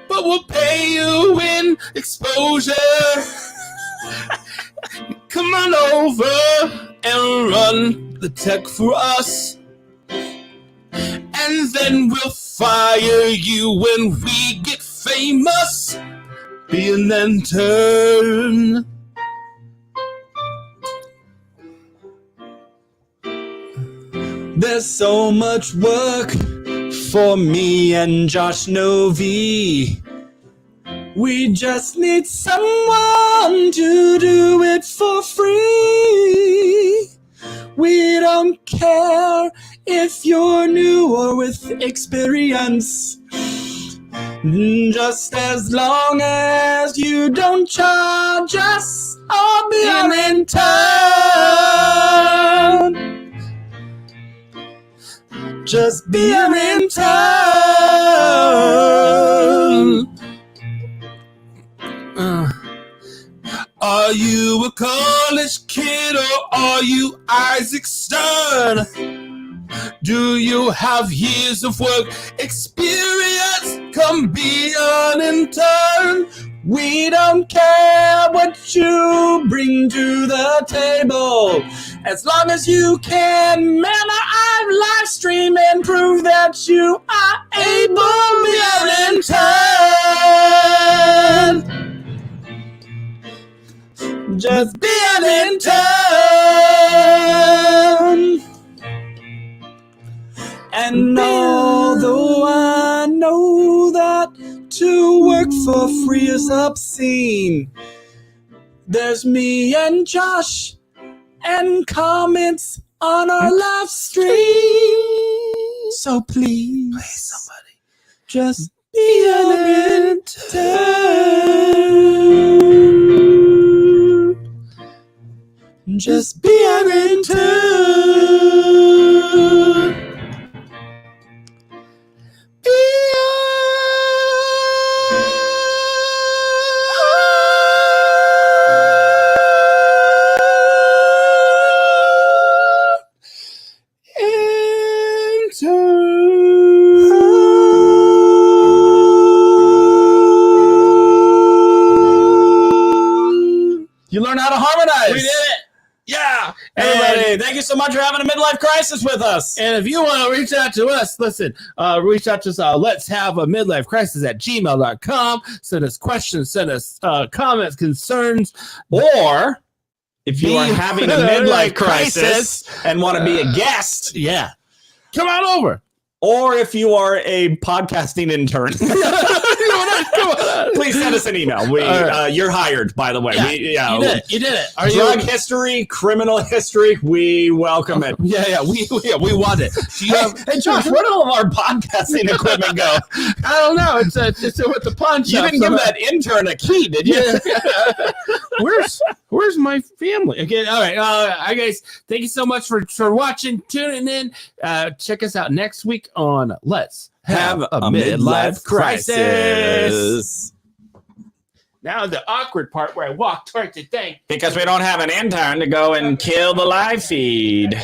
but we'll pay you in exposure. Come on over and run the tech for us. And then we'll fire you when we get famous. Be an intern. There's so much work for me and Josh Novi. We just need someone to do it for free. We don't care if you're new or with experience. Just as long as you don't charge us, I'll be an intern. Just be an intern. Are you a college kid or are you Isaac Stern? Do you have years of work experience? Come be an intern. We don't care what you bring to the table, as long as you can man our live stream and prove that you are able to be an intern. Just be an intern. And although I know that to work for free is obscene, there's me and Josh and comments on our live stream. So please somebody, just be an intern. Just be an intern. You learn how to harmonize. We did it. Yeah. Everybody, thank you so much for having a midlife crisis with us. And if you want to reach out to us, listen, reach out to us. Let's have a midlife crisis at gmail.com. Send us questions, send us comments, concerns, or if you are having a midlife crisis and want to be a guest, yeah, come on over. Or if you are a podcasting intern. You Please send us an email. You're hired, by the way. You did it. Drug history, criminal history, we welcome it. We want it. Do you have, hey, Josh, where did all of our podcasting equipment go? I don't know. It's with the pawn shop. You didn't give that intern a key, did you? Where's my family? Okay, all right. Guys, thank you so much for watching, tuning in. Check us out next week on Let's Have a Midlife Crisis. Now the awkward part where I walk towards the thing. Because we don't have an intern to go and kill the live feed.